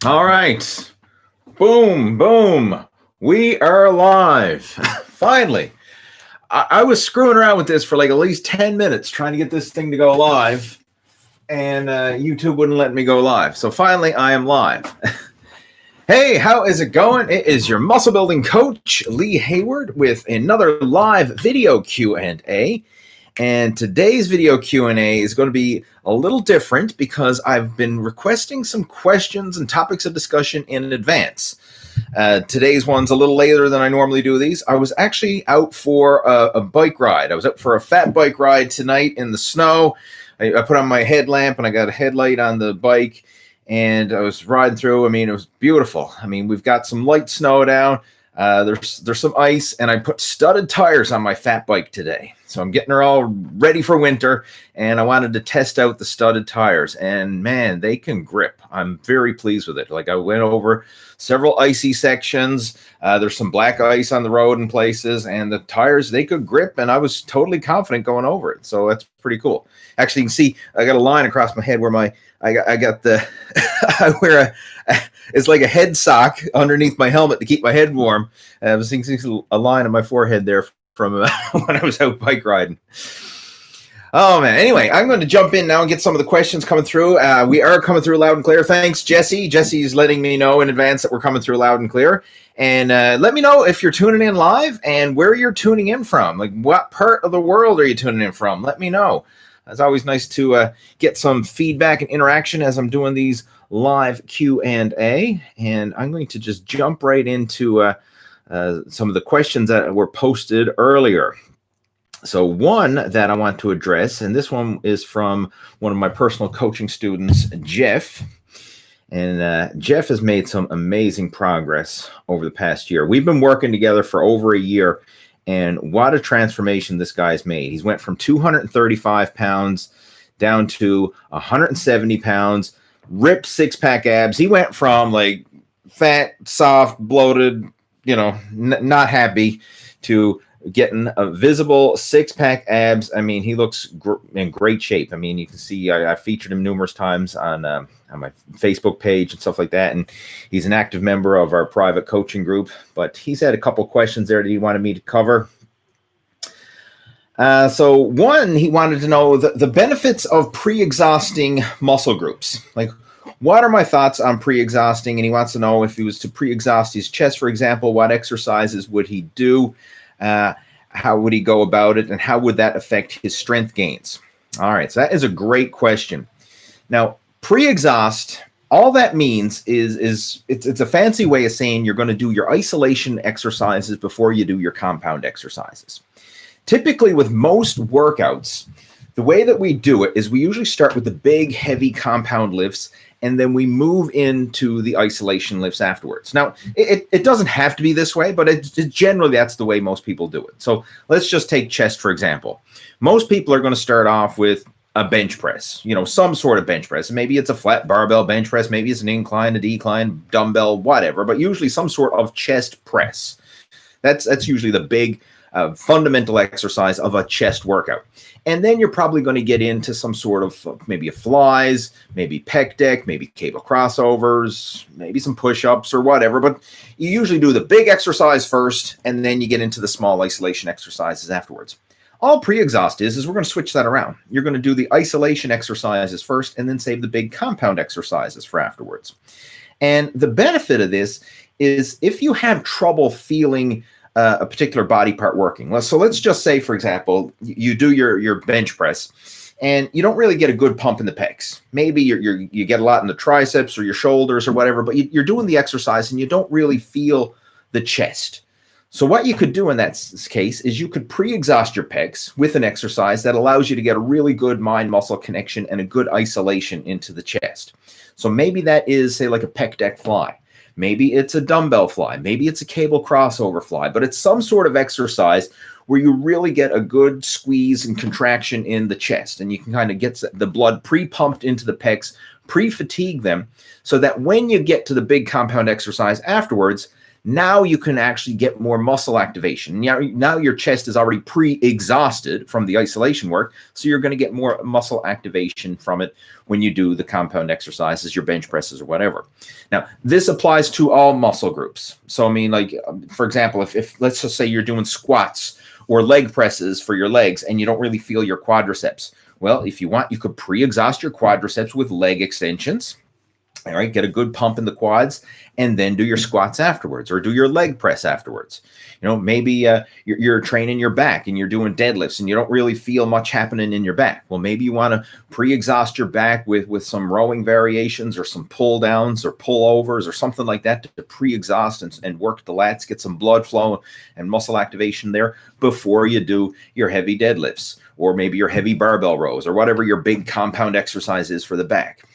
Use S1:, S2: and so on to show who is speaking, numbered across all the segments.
S1: All right. Boom, boom. We are live. Finally. I was screwing around with this for like at least 10 minutes trying to get this thing to go live, and YouTube wouldn't let me go live. So finally, I am live. Hey, how is it going? It is your muscle building coach, Lee Hayward, with another live video Q&A. And today's video Q&A is going to be a little different because I've been requesting some questions and topics of discussion in advance. Today's one's a little later than I normally do these. I was actually out for a bike ride. I was out for a fat bike ride tonight in the snow. I put on my headlamp and I got a headlight on the bike, and I was riding through. I mean, it was beautiful. I mean, we've got some light snow down. There's some ice, and I put studded tires on my fat bike today. So I'm getting her all ready for winter, and I wanted to test out the studded tires, and man, they can grip. I'm very pleased with it. Like, I went over several icy sections. There's some black ice on the road in places, and the tires, they could grip, and I was totally confident going over it. So that's pretty cool. Actually, you can see I got a line across my head where I got the I wear it's like a head sock underneath my helmet to keep my head warm. I was seeing a line on my forehead there from when I was out bike riding. Oh, man. Anyway, I'm going to jump in now and get some of the questions coming through. We are coming through loud and clear. Thanks, Jesse. Jesse's letting me know in advance that we're coming through loud and clear. And let me know if you're tuning in live and where you're tuning in from. Like, what part of the world are you tuning in from? Let me know. It's always nice to get some feedback and interaction as I'm doing these live Q&A. And I'm going to just jump right into some of the questions that were posted earlier. So one that I want to address, and this one is from one of my personal coaching students, Jeff. And Jeff has made some amazing progress over the past year. We've been working together for over a year, and what a transformation this guy's made. He's went from 235 pounds down to 170 pounds, ripped six-pack abs. He went from like fat, soft, bloated, not happy, to getting a visible six-pack abs. I mean, he looks in great shape. I mean, you can see I featured him numerous times on my Facebook page and stuff like that, and he's an active member of our private coaching group. But he's had a couple questions there that he wanted me to cover. So one, he wanted to know the benefits of pre-exhausting muscle groups. Like, what are my thoughts on pre-exhausting? And he wants to know if he was to pre-exhaust his chest, for example, what exercises would he do? How would he go about it? And how would that affect his strength gains? All right, so that is a great question. Now, pre-exhaust, all that means is it's a fancy way of saying you're going to do your isolation exercises before you do your compound exercises. Typically, with most workouts, the way that we do it is we usually start with the big, heavy compound lifts, and then we move into the isolation lifts afterwards. Now, it doesn't have to be this way, but generally that's the way most people do it. So let's just take chest, for example. Most people are going to start off with a bench press, some sort of bench press. Maybe it's a flat barbell bench press. Maybe it's an incline, a decline, dumbbell, whatever, but usually some sort of chest press. That's usually the big fundamental exercise of a chest workout. And then you're probably going to get into some sort of maybe a flies, maybe pec deck, maybe cable crossovers, maybe some push-ups or whatever. But you usually do the big exercise first, and then you get into the small isolation exercises afterwards. All pre-exhaust is we're going to switch that around. You're going to do the isolation exercises first and then save the big compound exercises for afterwards. And the benefit of this is if you have trouble feeling a particular body part working. So let's just say, for example, you do your bench press and you don't really get a good pump in the pecs. Maybe you get a lot in the triceps or your shoulders or whatever, but you're doing the exercise and you don't really feel the chest. So what you could do in that case is you could pre-exhaust your pecs with an exercise that allows you to get a really good mind-muscle connection and a good isolation into the chest. So maybe that is, say, like a pec deck fly. Maybe it's a dumbbell fly. Maybe it's a cable crossover fly, but it's some sort of exercise where you really get a good squeeze and contraction in the chest, and you can kind of get the blood pre-pumped into the pecs, pre-fatigue them, so that when you get to the big compound exercise afterwards, Now you can actually get more muscle activation. Now your chest is already pre-exhausted from the isolation work, so you're going to get more muscle activation from it when you do the compound exercises, your bench presses or whatever. Now, this applies to all muscle groups. So, I mean, like, for example, if let's just say you're doing squats or leg presses for your legs and you don't really feel your quadriceps. Well, if you want, you could pre-exhaust your quadriceps with leg extensions. All right, get a good pump in the quads and then do your squats afterwards or do your leg press afterwards. You know, maybe you're training your back and you're doing deadlifts and you don't really feel much happening in your back. Well, maybe you want to pre-exhaust your back with some rowing variations or some pull downs or pull overs or something like that to pre-exhaust and work the lats, get some blood flow and muscle activation there before you do your heavy deadlifts or maybe your heavy barbell rows or whatever your big compound exercise is for the back.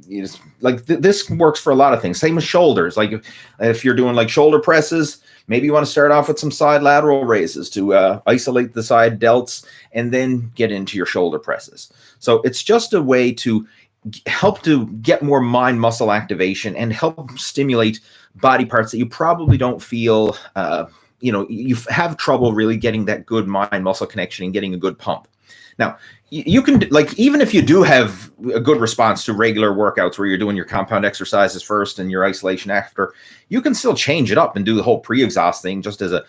S1: This works for a lot of things. Same with shoulders. Like if you're doing like shoulder presses, maybe you want to start off with some side lateral raises to isolate the side delts and then get into your shoulder presses. So it's just a way to help to get more mind muscle activation and help stimulate body parts that you probably don't feel, you have trouble really getting that good mind muscle connection and getting a good pump. Now, you can, like, even if you do have a good response to regular workouts where you're doing your compound exercises first and your isolation after, you can still change it up and do the whole pre-exhaust thing just as a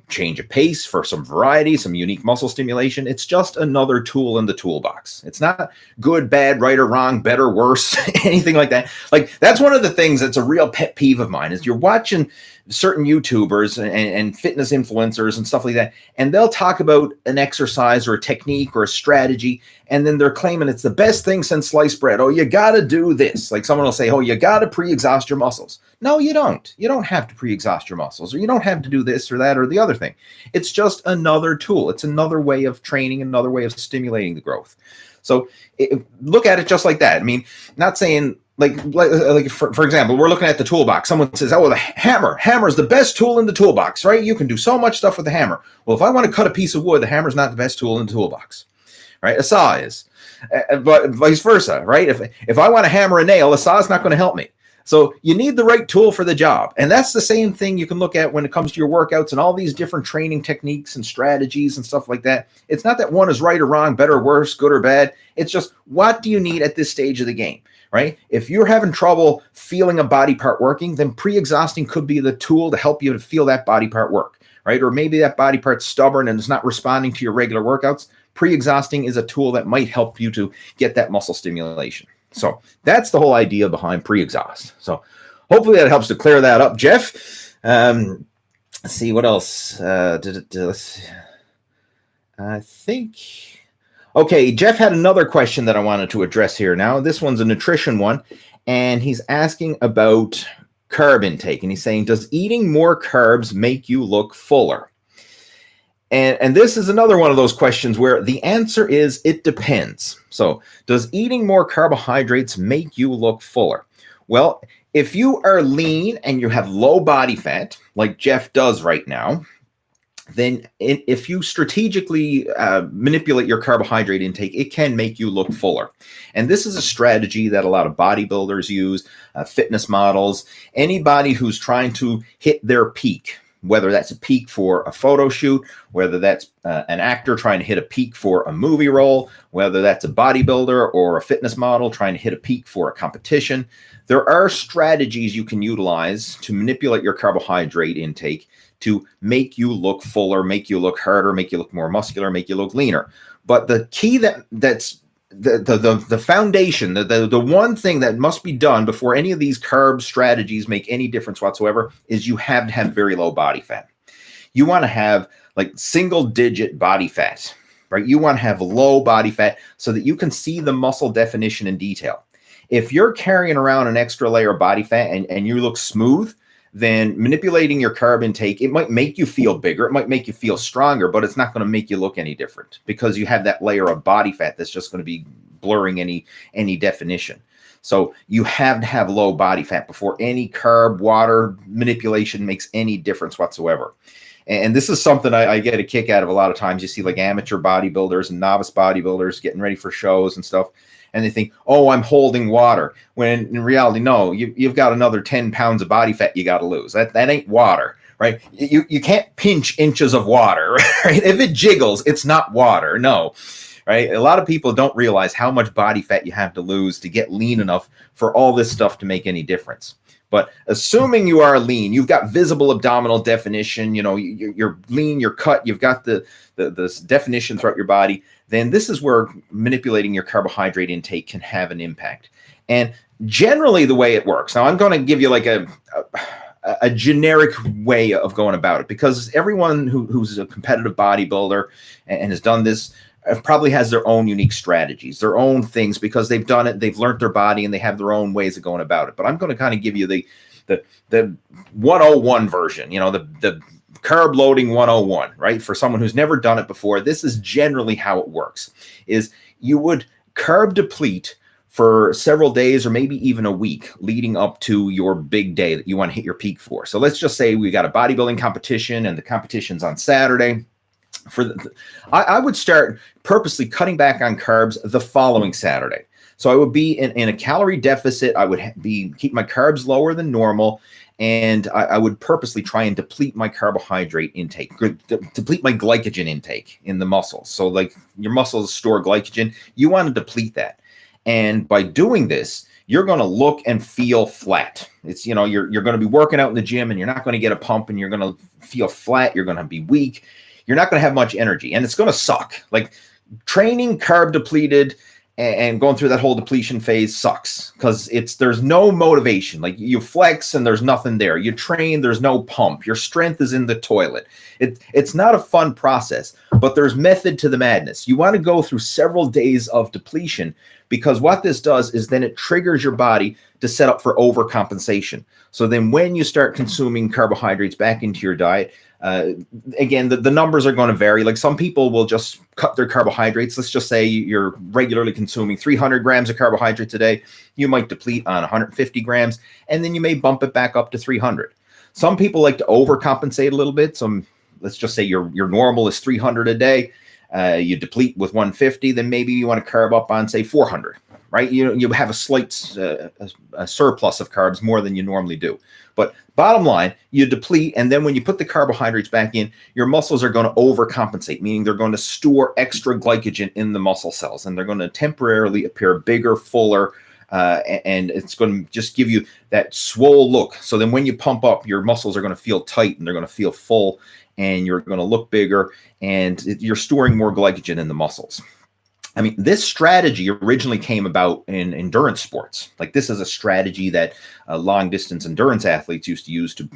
S1: change of pace for some variety, some unique muscle stimulation. It's just another tool in the toolbox. It's not good, bad, right or wrong, better, worse, anything like that. Like, that's one of the things that's a real pet peeve of mine is you're watching certain YouTubers and fitness influencers and stuff like that, and they'll talk about an exercise or a technique or a strategy, and then they're claiming it's the best thing since sliced bread. Oh, you got to do this. Like someone will say, oh, you got to pre-exhaust your muscles. No, you don't. You don't have to pre-exhaust your muscles, or you don't have to do this or that or the other thing. It's just another tool. It's another way of training, another way of stimulating the growth. So look at it just like that. I mean, not saying like for example, we're looking at the toolbox. Someone says, oh, the hammer is the best tool in the toolbox, right? You can do so much stuff with the hammer. Well, if I want to cut a piece of wood, the hammer's not the best tool in the toolbox, right? A saw is, but vice versa, right? If I want to hammer a nail, a saw is not going to help me. So you need the right tool for the job. And that's the same thing you can look at when it comes to your workouts and all these different training techniques and strategies and stuff like that. It's not that one is right or wrong, better or worse, good or bad. It's just, what do you need at this stage of the game, right? If you're having trouble feeling a body part working, then pre-exhausting could be the tool to help you to feel that body part work, right? Or maybe that body part's stubborn and it's not responding to your regular workouts. Pre-exhausting is a tool that might help you to get that muscle stimulation. So that's the whole idea behind pre-exhaust. So hopefully that helps to clear that up, Jeff. Let's see what else. I think. Okay, Jeff had another question that I wanted to address here now. This one's a nutrition one, and he's asking about carb intake. And he's saying, does eating more carbs make you look fuller? And this is another one of those questions where the answer is it depends. So does eating more carbohydrates make you look fuller? Well, if you are lean and you have low body fat, like Jeff does right now, then if you strategically manipulate your carbohydrate intake, it can make you look fuller. And this is a strategy that a lot of bodybuilders use, fitness models, anybody who's trying to hit their peak, whether that's a peak for a photo shoot, whether that's an actor trying to hit a peak for a movie role, whether that's a bodybuilder or a fitness model trying to hit a peak for a competition. There are strategies you can utilize to manipulate your carbohydrate intake to make you look fuller, make you look harder, make you look more muscular, make you look leaner. But the key that's the foundation, the one thing that must be done before any of these carb strategies make any difference whatsoever is you have to have very low body fat. You want to have like single digit body fat, right? You want to have low body fat so that you can see the muscle definition in detail. If you're carrying around an extra layer of body fat and you look smooth, then manipulating your carb intake, it might make you feel bigger, it might make you feel stronger, but it's not going to make you look any different because you have that layer of body fat that's just going to be blurring any definition. So you have to have low body fat before any carb water manipulation makes any difference whatsoever. And this is something I get a kick out of a lot of times. You see like amateur bodybuilders and novice bodybuilders getting ready for shows and stuff. and they think, oh, I'm holding water. When in reality, no, you've got another 10 pounds of body fat you got to lose. That ain't water, right? You can't pinch inches of water, right? If it jiggles, it's not water, no. Right? A lot of people don't realize how much body fat you have to lose to get lean enough for all this stuff to make any difference. But assuming you are lean, you've got visible abdominal definition, you're lean, you're cut, you've got the definition throughout your body, then this is where manipulating your carbohydrate intake can have an impact. And generally the way it works, now I'm going to give you like a generic way of going about it, because everyone who's a competitive bodybuilder and has done this probably has their own unique strategies, their own things, because they've done it, they've learned their body, and they have their own ways of going about it. But I'm going to kind of give you the 101 version, the carb loading 101, right? For someone who's never done it before, this is generally how it works, is you would carb deplete for several days or maybe even a week leading up to your big day that you want to hit your peak for. So let's just say we got a bodybuilding competition and the competition's on Saturday. I would start purposely cutting back on carbs the following Saturday. So I would be in a calorie deficit. I would keep my carbs lower than normal, and I would purposely try and deplete my carbohydrate intake, deplete my glycogen intake in the muscles. So like your muscles store glycogen, you want to deplete that. And by doing this, you're going to look and feel flat. It's, you're going to be working out in the gym and you're not going to get a pump, and you're going to feel flat. You're going to be weak. You're not going to have much energy, and it's going to suck. Like training carb depleted and going through that whole depletion phase sucks, because there's no motivation. Like you flex and there's nothing there. You train, there's no pump. Your strength is in the toilet. It's not a fun process, but there's method to the madness. You want to go through several days of depletion, because what this does is then it triggers your body to set up for overcompensation. So then when you start consuming carbohydrates back into your diet, again, the numbers are going to vary. Like some people will just cut their carbohydrates. Let's just say you're regularly consuming 300 grams of carbohydrates a day. You might deplete on 150 grams, and then you may bump it back up to 300. Some people like to overcompensate a little bit. Let's just say your normal is 300 a day. You deplete with 150, then maybe you want to carb up on, say, 400, right? You have a slight a surplus of carbs, more than you normally do. But bottom line, you deplete, and then when you put the carbohydrates back in, your muscles are going to overcompensate, meaning they're going to store extra glycogen in the muscle cells, and they're going to temporarily appear bigger, fuller, and it's going to just give you that swole look. So then when you pump up, your muscles are going to feel tight, and they're going to feel full, and you're going to look bigger, and you're storing more glycogen in the muscles. I mean, this strategy originally came about in endurance sports. Like this is a strategy that long distance endurance athletes used to use to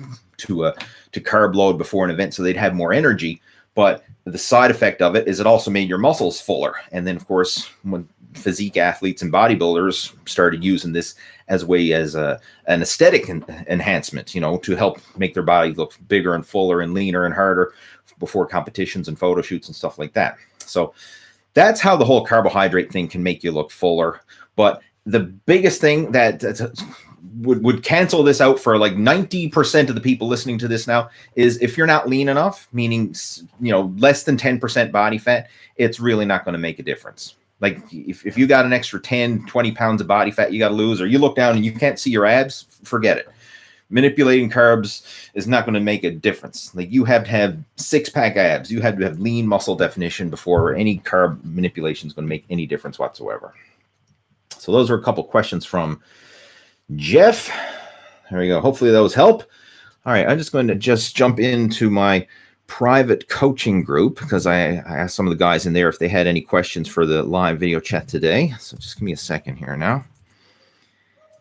S1: carb load before an event, so they'd have more energy. But the side effect of it is it also made your muscles fuller. And then, of course, when physique athletes and bodybuilders started using this as a way as an aesthetic enhancement, to help make their body look bigger and fuller and leaner and harder before competitions and photo shoots and stuff like that. So that's how the whole carbohydrate thing can make you look fuller. But the biggest thing that would cancel this out for like 90% of the people listening to this now is if you're not lean enough, meaning, less than 10% body fat, it's really not going to make a difference. Like if you got an extra 10, 20 pounds of body fat you got to lose, or you look down and you can't see your abs, forget it. Manipulating carbs is not going to make a difference. Like you have to have 6-pack abs. You have to have lean muscle definition before any carb manipulation is going to make any difference whatsoever. So those are a couple questions from Jeff. There we go. Hopefully those help. All right. I'm just going to jump into my private coaching group, because I asked some of the guys in there if they had any questions for the live video chat today. So just give me a second here now.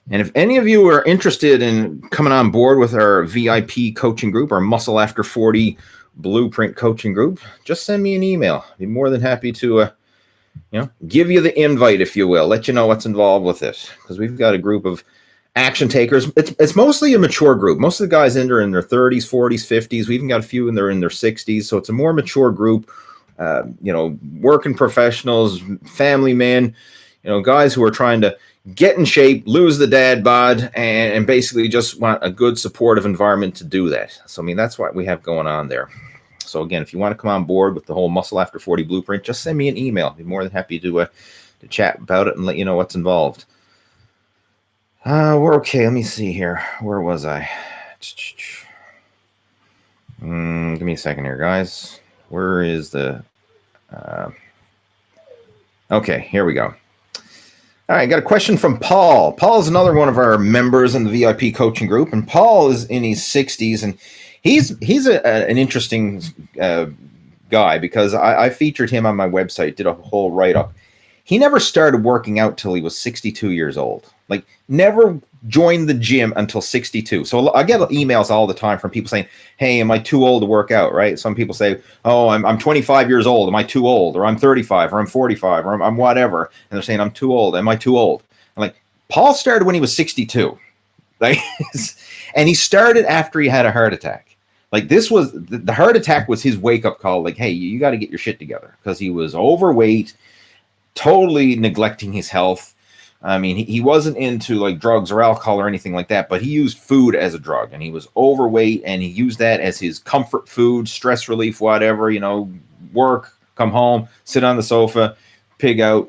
S1: And if any of you are interested in coming on board with our VIP coaching group, our Muscle After 40 Blueprint coaching group, just send me an email. I'd be more than happy to, give you the invite, if you will, let you know what's involved with it. Because we've got a group of action takers. It's mostly a mature group. Most of the guys in there in their 30s, 40s, 50s. We even got a few in there in their 60s. So it's a more mature group, working professionals, family men, guys who are trying to get in shape, lose the dad bod, and basically just want a good supportive environment to do that. So, that's what we have going on there. So again, if you want to come on board with the whole Muscle After 40 Blueprint, just send me an email. I'd be more than happy to to chat about it and let you know what's involved. We're okay. Let me see here. Where was I? Give me a second here, guys. Where is the... okay, here we go. All right, got a question from Paul. Paul is another one of our members in the VIP coaching group, and Paul is in his 60s, and he's an interesting guy because I featured him on my website, did a whole write-up. He never started working out till he was 62 years old. Like, never joined the gym until 62. So I get emails all the time from people saying, hey, am I too old to work out, right? Some people say, oh, I'm 25 years old. Am I too old? Or I'm 35, or I'm 45, or I'm whatever. And they're saying, I'm too old. Am I too old? I'm like, Paul started when he was 62. Like, and he started after he had a heart attack. Like, this was, the heart attack was his wake-up call. Like, hey, you got to get your shit together. Because he was overweight, totally neglecting his health. I mean, he wasn't into like drugs or alcohol or anything like that, but he used food as a drug, and he was overweight, and he used that as his comfort food, stress relief, whatever, you know, work, come home, sit on the sofa, pig out,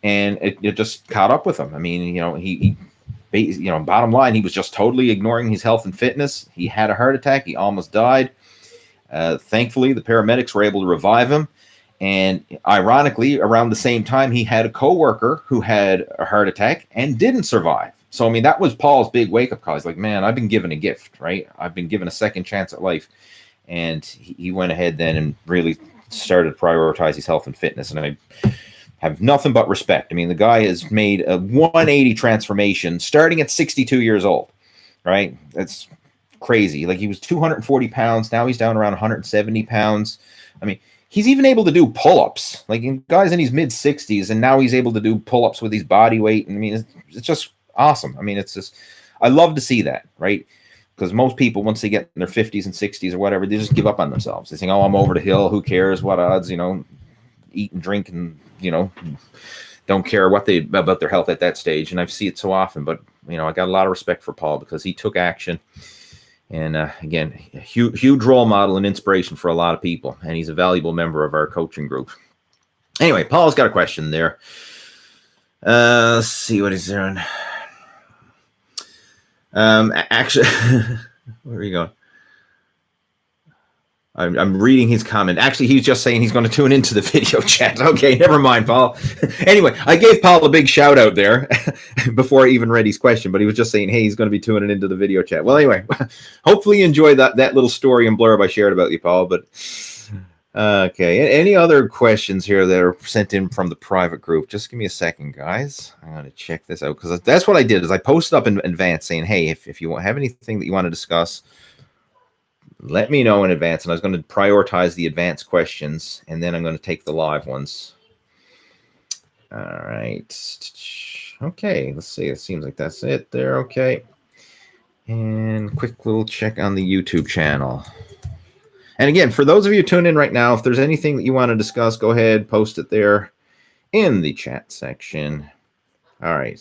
S1: and it just caught up with him. I mean, you know, he bottom line, he was just totally ignoring his health and fitness. He had a heart attack. He almost died. Thankfully, the paramedics were able to revive him. And ironically, around the same time, he had a coworker who had a heart attack and didn't survive. So, I mean, that was Paul's big wake-up call. He's like, man, I've been given a gift, right? I've been given a second chance at life. And he went ahead then and really started to prioritize his health and fitness. And I have nothing but respect. I mean, the guy has made a 180 transformation starting at 62 years old, right? That's crazy. Like, he was 240 pounds. Now he's down around 170 pounds. I mean, he's even able to do pull-ups. Like, guys in his mid-60s, and now he's able to do pull-ups with his body weight. And I mean, it's just awesome. I mean, it's just, I love to see that, right? Because most people, once they get in their 50s and 60s or whatever, they just give up on themselves. They think, oh, I'm over the hill. Who cares? What odds? You know, eat and drink and, you know, don't care what they about their health at that stage. And I see it so often. But, you know, I got a lot of respect for Paul because he took action. And again, a huge role model and inspiration for a lot of people. And he's a valuable member of our coaching group. Anyway, Paul's got a question there. Let's see what he's doing. Actually, where are you going? I'm reading his comment. Actually, he was just saying he's going to tune into the video chat. Okay, never mind, Paul. Anyway, I gave Paul a big shout out there before I even read his question, but he was just saying, hey, he's going to be tuning into the video chat. Well, anyway, hopefully you enjoyed that little story and blurb I shared about you, Paul. But okay, any other questions here that are sent in from the private group? Just give me a second, guys. I'm going to check this out because that's what I did is I posted up in advance saying, hey, if you have anything that you want to discuss, let me know in advance, and I was going to prioritize the advanced questions, and then I'm going to take the live ones. All right. Okay, let's see. It seems like that's it there. Okay. And quick little check on the YouTube channel. And again, for those of you tuned in right now, if there's anything that you want to discuss, go ahead, post it there in the chat section. All right.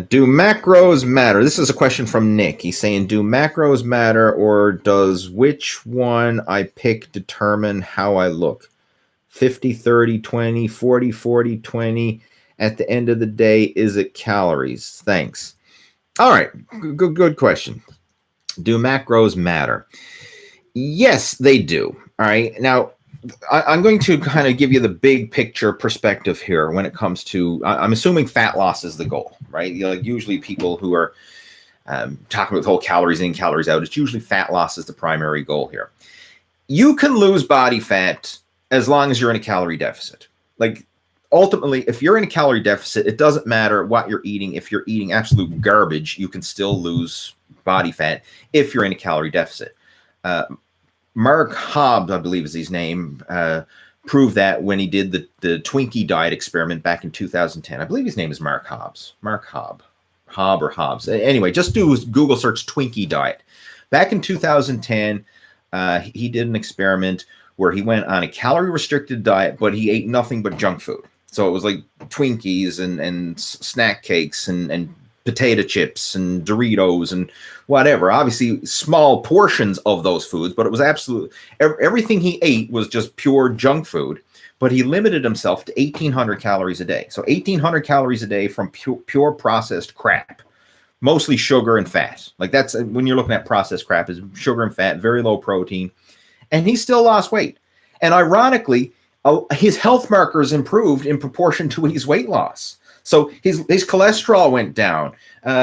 S1: Do macros matter? This is a question from Nick. He's saying, do macros matter, or does which one I pick determine how I look? 50, 30, 20, 40, 40, 20. At the end of the day, is it calories? Thanks. All right. Good question. Do macros matter? Yes, they do. All right. Now, I'm going to kind of give you the big picture perspective here when it comes to, I'm assuming fat loss is the goal, right? You know, like usually people who are talking about the whole calories in, calories out, it's usually fat loss is the primary goal here. You can lose body fat as long as you're in a calorie deficit. Like ultimately, if you're in a calorie deficit, it doesn't matter what you're eating. If you're eating absolute garbage, you can still lose body fat if you're in a calorie deficit. Mark Hobbs, I believe is his name, proved that when he did the Twinkie diet experiment back in 2010. I believe his name is Mark Hobbs. Mark Hobb or Hobbs. Anyway, just do Google search Twinkie diet. Back in 2010, he did an experiment where he went on a calorie-restricted diet, but he ate nothing but junk food. So it was like Twinkies and snack cakes and potato chips and Doritos and whatever. Obviously, small portions of those foods, but it was absolute. Everything he ate was just pure junk food. but he limited himself to 1,800 calories a day. So 1,800 calories a day from pure processed crap, mostly sugar and fat. Like that's when you're looking at processed crap, is sugar and fat, very low protein, and he still lost weight. And ironically, his health markers improved in proportion to his weight loss. So his cholesterol went down,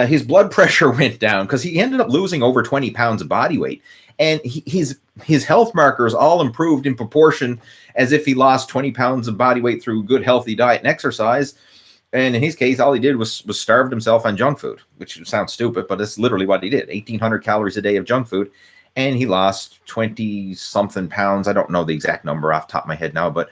S1: his blood pressure went down, because he ended up losing over 20 pounds of body weight. And his health markers all improved in proportion as if he lost 20 pounds of body weight through good, healthy diet and exercise. And in his case, all he did was starved himself on junk food, which sounds stupid, but that's literally what he did. 1,800 calories a day of junk food. And he lost 20-something pounds. I don't know the exact number off the top of my head now, but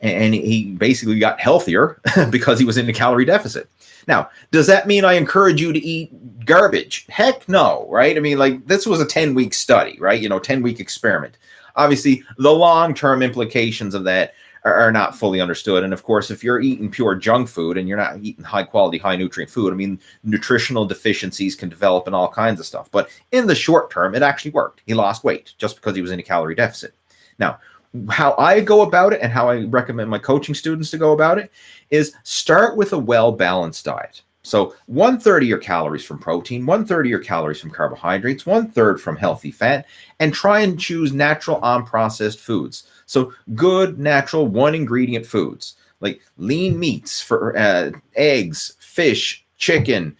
S1: and he basically got healthier because he was in a calorie deficit. Now, does that mean I encourage you to eat garbage? Heck no, right? I mean, like, this was a 10-week study, right? 10-week experiment. Obviously, the long-term implications of that are not fully understood. And of course, if you're eating pure junk food and you're not eating high quality, high nutrient food, I mean, nutritional deficiencies can develop and all kinds of stuff. But in the short term, it actually worked. He lost weight just because he was in a calorie deficit. Now, how I go about it and how I recommend my coaching students to go about it is start with a well-balanced diet. So 1/3 of your calories from protein, 1/3 of your calories from carbohydrates, 1/3 from healthy fat, and try and choose natural unprocessed foods. So good, natural, one-ingredient foods like lean meats for eggs, fish, chicken,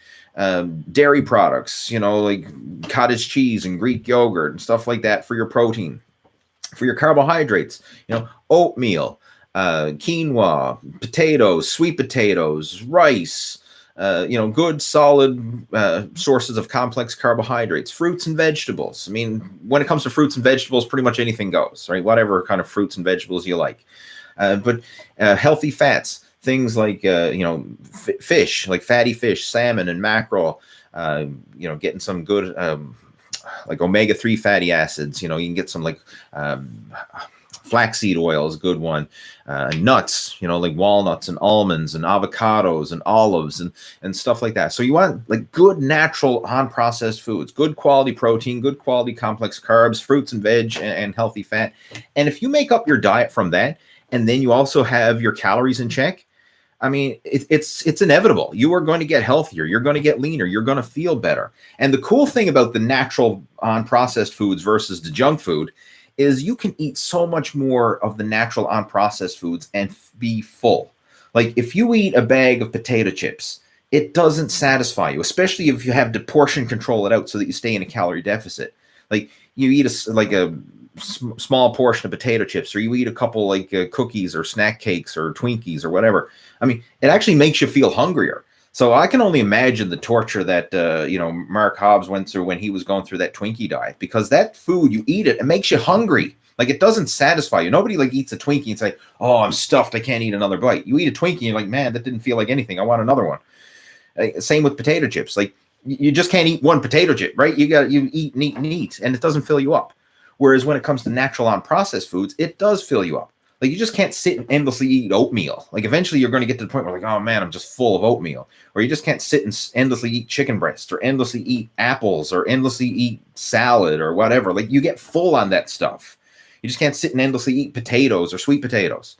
S1: dairy products, like cottage cheese and Greek yogurt and stuff like that for your protein. For your carbohydrates, oatmeal, quinoa, potatoes, sweet potatoes, rice, good solid sources of complex carbohydrates, fruits and vegetables. I mean, when it comes to fruits and vegetables, pretty much anything goes, right? Whatever kind of fruits and vegetables you like. But healthy fats, things like, fish, like fatty fish, salmon and mackerel, getting some good, like omega-3 fatty acids, you can get some like flaxseed oil is a good one. Nuts, like walnuts and almonds and avocados and olives and stuff like that. So you want like good natural unprocessed foods, good quality protein, good quality complex carbs, fruits and veg, and healthy fat. And if you make up your diet from that, and then you also have your calories in check, I mean, it's inevitable. You are going to get healthier. You're going to get leaner. You're going to feel better. And the cool thing about the natural unprocessed foods versus the junk food is you can eat so much more of the natural unprocessed foods and be full. Like if you eat a bag of potato chips, it doesn't satisfy you, especially if you have to portion control it out so that you stay in a calorie deficit. Like you eat a small portion of potato chips, or you eat a couple like cookies or snack cakes or Twinkies or whatever. I mean, it actually makes you feel hungrier. So I can only imagine the torture that, Mark Hobbs went through when he was going through that Twinkie diet, because that food, you eat it, it makes you hungry. Like it doesn't satisfy you. Nobody like eats a Twinkie and say, oh, I'm stuffed, I can't eat another bite. You eat a Twinkie and you're like, man, that didn't feel like anything. I want another one. Same with potato chips. Like you just can't eat one potato chip, right? You eat and eat and eat, and it doesn't fill you up. Whereas when it comes to natural unprocessed foods, it does fill you up. Like you just can't sit and endlessly eat oatmeal. Like eventually you're going to get to the point where like, oh man, I'm just full of oatmeal. Or you just can't sit and endlessly eat chicken breast or endlessly eat apples or endlessly eat salad or whatever. Like you get full on that stuff. You just can't sit and endlessly eat potatoes or sweet potatoes.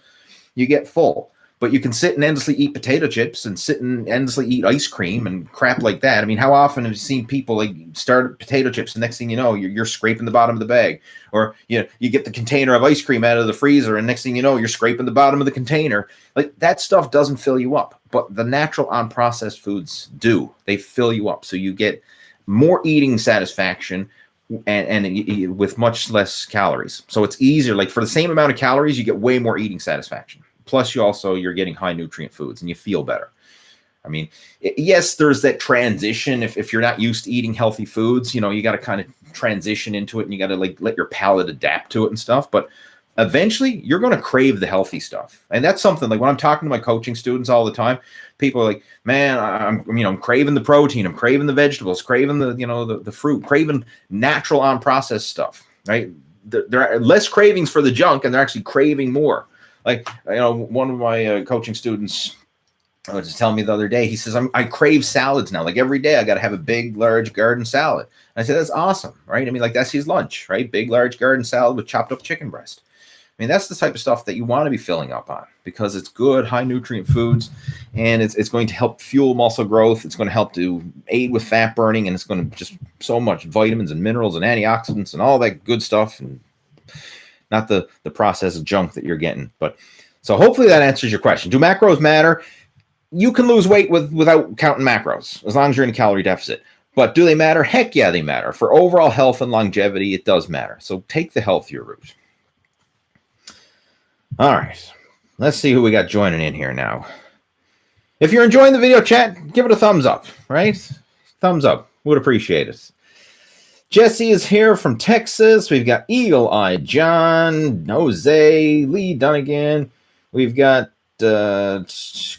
S1: You get full. But you can sit and endlessly eat potato chips and sit and endlessly eat ice cream and crap like that. I mean, how often have you seen people like start potato chips and next thing you know, you're scraping the bottom of the bag? Or you get the container of ice cream out of the freezer and next thing you know, you're scraping the bottom of the container. Like that stuff doesn't fill you up. But the natural unprocessed foods do. They fill you up. So you get more eating satisfaction and with much less calories. So it's easier. Like for the same amount of calories, you get way more eating satisfaction. Plus, you're getting high nutrient foods and you feel better. I mean, yes, there's that transition. If you're not used to eating healthy foods, you got to kind of transition into it and you got to like let your palate adapt to it and stuff. But eventually you're going to crave the healthy stuff. And that's something like when I'm talking to my coaching students all the time, people are like, man, I'm craving the protein. I'm craving the vegetables, craving the fruit, craving natural unprocessed stuff, right? There are less cravings for the junk and they're actually craving more. Like, one of my coaching students was just telling me the other day, he says, I crave salads now. Like every day I got to have a big, large garden salad. And I said, that's awesome, right? I mean, like that's his lunch, right? Big, large garden salad with chopped up chicken breast. mean, that's the type of stuff that you want to be filling up on because it's good, high nutrient foods, and it's going to help fuel muscle growth. It's going to help to aid with fat burning, and it's going to just so much vitamins and minerals and antioxidants and all that good stuff, and not the processed junk that you're getting. But so hopefully that answers your question. Do macros matter? You can lose weight without counting macros as long as you're in a calorie deficit. But do they matter? Heck yeah, they matter. For overall health and longevity, it does matter. So take the healthier route. All right. Let's see who we got joining in here now. If you're enjoying the video chat, give it a thumbs up, right? Thumbs up. Would appreciate it. Jesse is here from Texas. We've got Eagle Eye John, Jose, Lee Dunnigan. We've got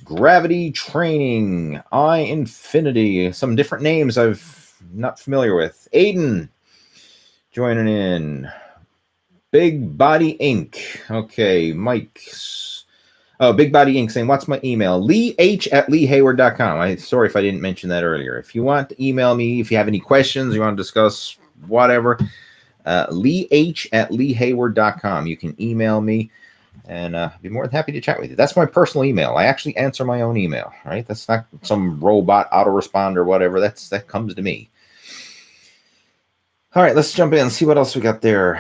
S1: Gravity Training, I Infinity, some different names I'm not familiar with. Aiden joining in. Big Body Inc. Okay, Mike. Oh, Big Body Inc. saying, what's my email? leeh@leehayward.com. Sorry if I didn't mention that earlier. If you want to email me, if you have any questions, you want to discuss whatever, leeh@leehayward.com. You can email me. And I'd be more than happy to chat with you. That's my personal email. I actually answer my own email, right? That's not some robot autoresponder or whatever. That comes to me. All right, let's jump in and see what else we got there.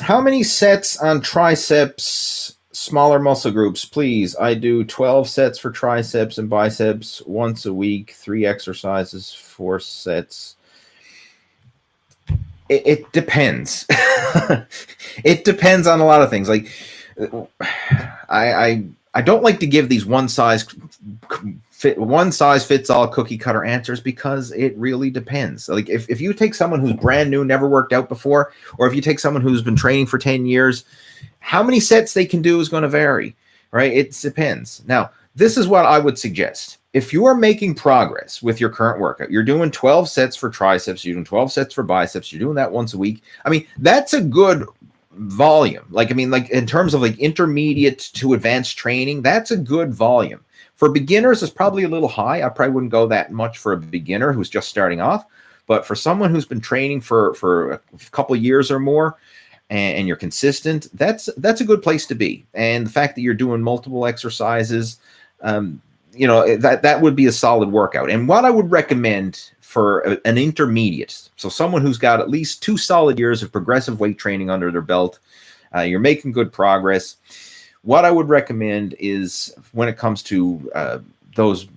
S1: How many sets on triceps, smaller muscle groups, please? I do 12 sets for triceps and biceps once a week, 3 exercises, 4 sets. It depends. It depends on a lot of things. Like, I don't like to give these one size fits all cookie cutter answers because it really depends. Like if you take someone who's brand new, never worked out before, or if you take someone who's been training for 10 years, how many sets they can do is going to vary, right? It depends. Now, this is what I would suggest. If you are making progress with your current workout, you're doing 12 sets for triceps, you're doing 12 sets for biceps, you're doing that once a week. I mean, that's a good volume. Like in terms of like intermediate to advanced training, that's a good volume. For beginners, it's probably a little high. I probably wouldn't go that much for a beginner who's just starting off. But for someone who's been training for a couple of years or more, and you're consistent, that's a good place to be. And the fact that you're doing multiple exercises, that would be a solid workout. And what I would recommend for an intermediate, so someone who's got at least 2 solid years of progressive weight training under their belt, you're making good progress. What I would recommend is when it comes to those,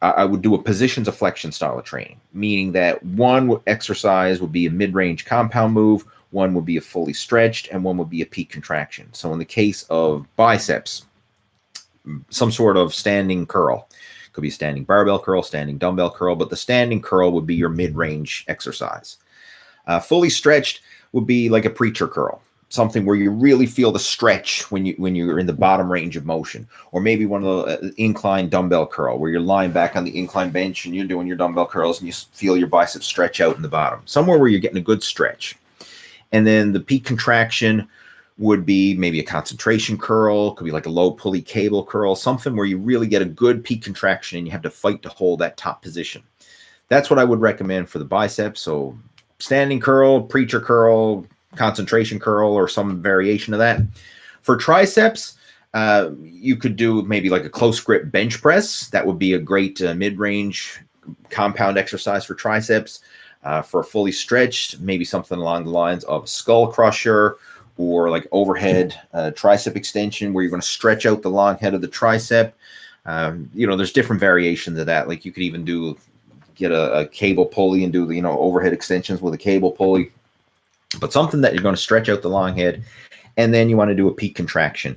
S1: I would do a positions of flexion style of training, meaning that one exercise would be a mid-range compound move, one would be a fully stretched, and one would be a peak contraction. So in the case of biceps, some sort of standing curl. Could be standing barbell curl, standing dumbbell curl, but the standing curl would be your mid-range exercise. Fully stretched would be like a preacher curl, something where you really feel the stretch when you're in the bottom range of motion, or maybe one of the incline dumbbell curl where you're lying back on the incline bench and you're doing your dumbbell curls and you feel your biceps stretch out in the bottom, somewhere where you're getting a good stretch. And then the peak contraction would be maybe a concentration curl, could be like a low pulley cable curl, something where you really get a good peak contraction and you have to fight to hold that top position. That's what I would recommend for the biceps. So standing curl, preacher curl, concentration curl, or some variation of that. For triceps, you could do maybe like a close grip bench press. That would be a great mid-range compound exercise for triceps. For fully stretched, maybe something along the lines of skull crusher, or like overhead tricep extension, where you're going to stretch out the long head of the tricep. There's different variations of that. Like you could even get a cable pulley and do the overhead extensions with a cable pulley, but something that you're going to stretch out the long head. And then you want to do a peak contraction.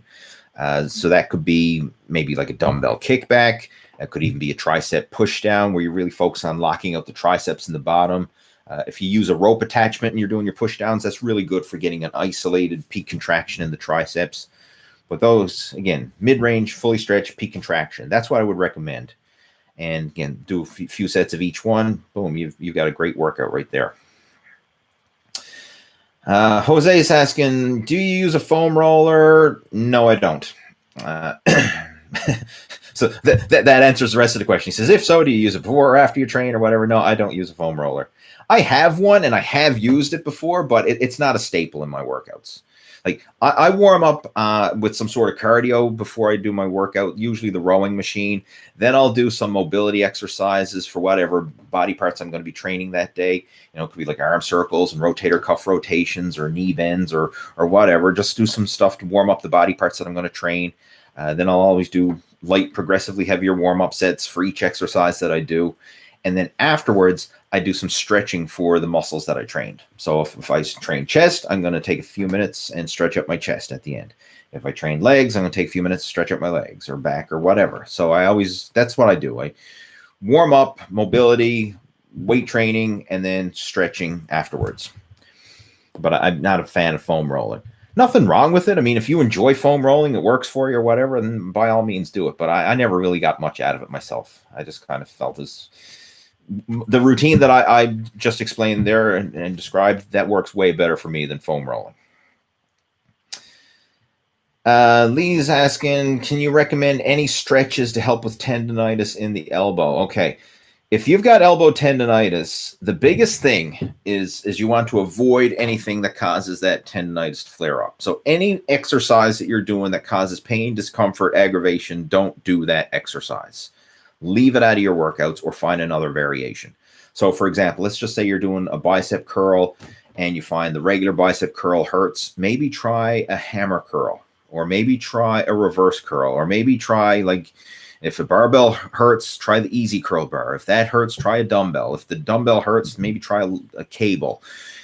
S1: So that could be maybe like a dumbbell kickback. That could even be a tricep push down, where you really focus on locking out the triceps in the bottom. If you use a rope attachment and you're doing your push downs, that's really good for getting an isolated peak contraction in the triceps. But those, again, mid-range, fully stretched, peak contraction. That's what I would recommend. And again, do a few sets of each one. Boom, you've got a great workout right there. Jose is asking, do you use a foam roller? No, I don't. So that answers the rest of the question. He says, if so, do you use it before or after you train or whatever? No, I don't use a foam roller. I have one and I have used it before, but it's not a staple in my workouts. Like I warm up with some sort of cardio before I do my workout, usually the rowing machine. Then I'll do some mobility exercises for whatever body parts I'm going to be training that day. You know, it could be like arm circles and rotator cuff rotations or knee bends or whatever. Just do some stuff to warm up the body parts that I'm going to train. Then I'll always do light, progressively heavier warm-up sets for each exercise that I do. And then afterwards, I do some stretching for the muscles that I trained. So if I train chest, I'm going to take a few minutes and stretch up my chest at the end. If I train legs, I'm going to take a few minutes to stretch up my legs or back or whatever. So that's what I do. I warm up, mobility, weight training, and then stretching afterwards. But I'm not a fan of foam rolling. Nothing wrong with it. I mean, if you enjoy foam rolling, it works for you or whatever, then by all means do it. But I never really got much out of it myself. I just kind of felt as the routine that I just explained there and described, that works way better for me than foam rolling. Lee's asking, can you recommend any stretches to help with tendinitis in the elbow? Okay. If you've got elbow tendinitis, the biggest thing is you want to avoid anything that causes that tendinitis to flare up. So any exercise that you're doing that causes pain, discomfort, aggravation, don't do that exercise. Leave it out of your workouts or find another variation. So for example, let's just say you're doing a bicep curl and you find the regular bicep curl hurts. Maybe try a hammer curl, or maybe try a reverse curl, or maybe try, like, if a barbell hurts, try the easy curl bar. If that hurts, try a dumbbell. If the dumbbell hurts, maybe try a cable.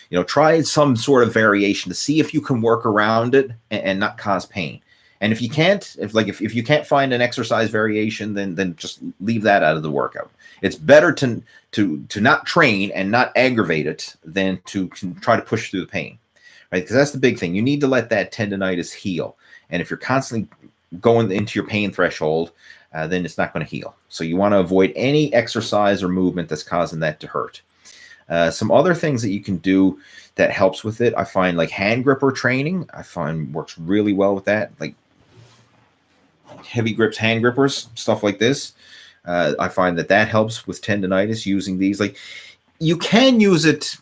S1: You know, try some sort of variation to see if you can work around it and not cause pain. And if you can't, if you can't find an exercise variation, then just leave that out of the workout. It's better to not train and not aggravate it than to try to push through the pain, right? Because that's the big thing. You need to let that tendinitis heal. And if you're constantly going into your pain threshold, then it's not going to heal. So you want to avoid any exercise or movement that's causing that to hurt. Some other things that you can do that helps with it, I find, like hand gripper training, I find works really well with that. Like heavy grips, hand grippers, stuff like this. I find that helps with tendinitis using these. Like, you can use it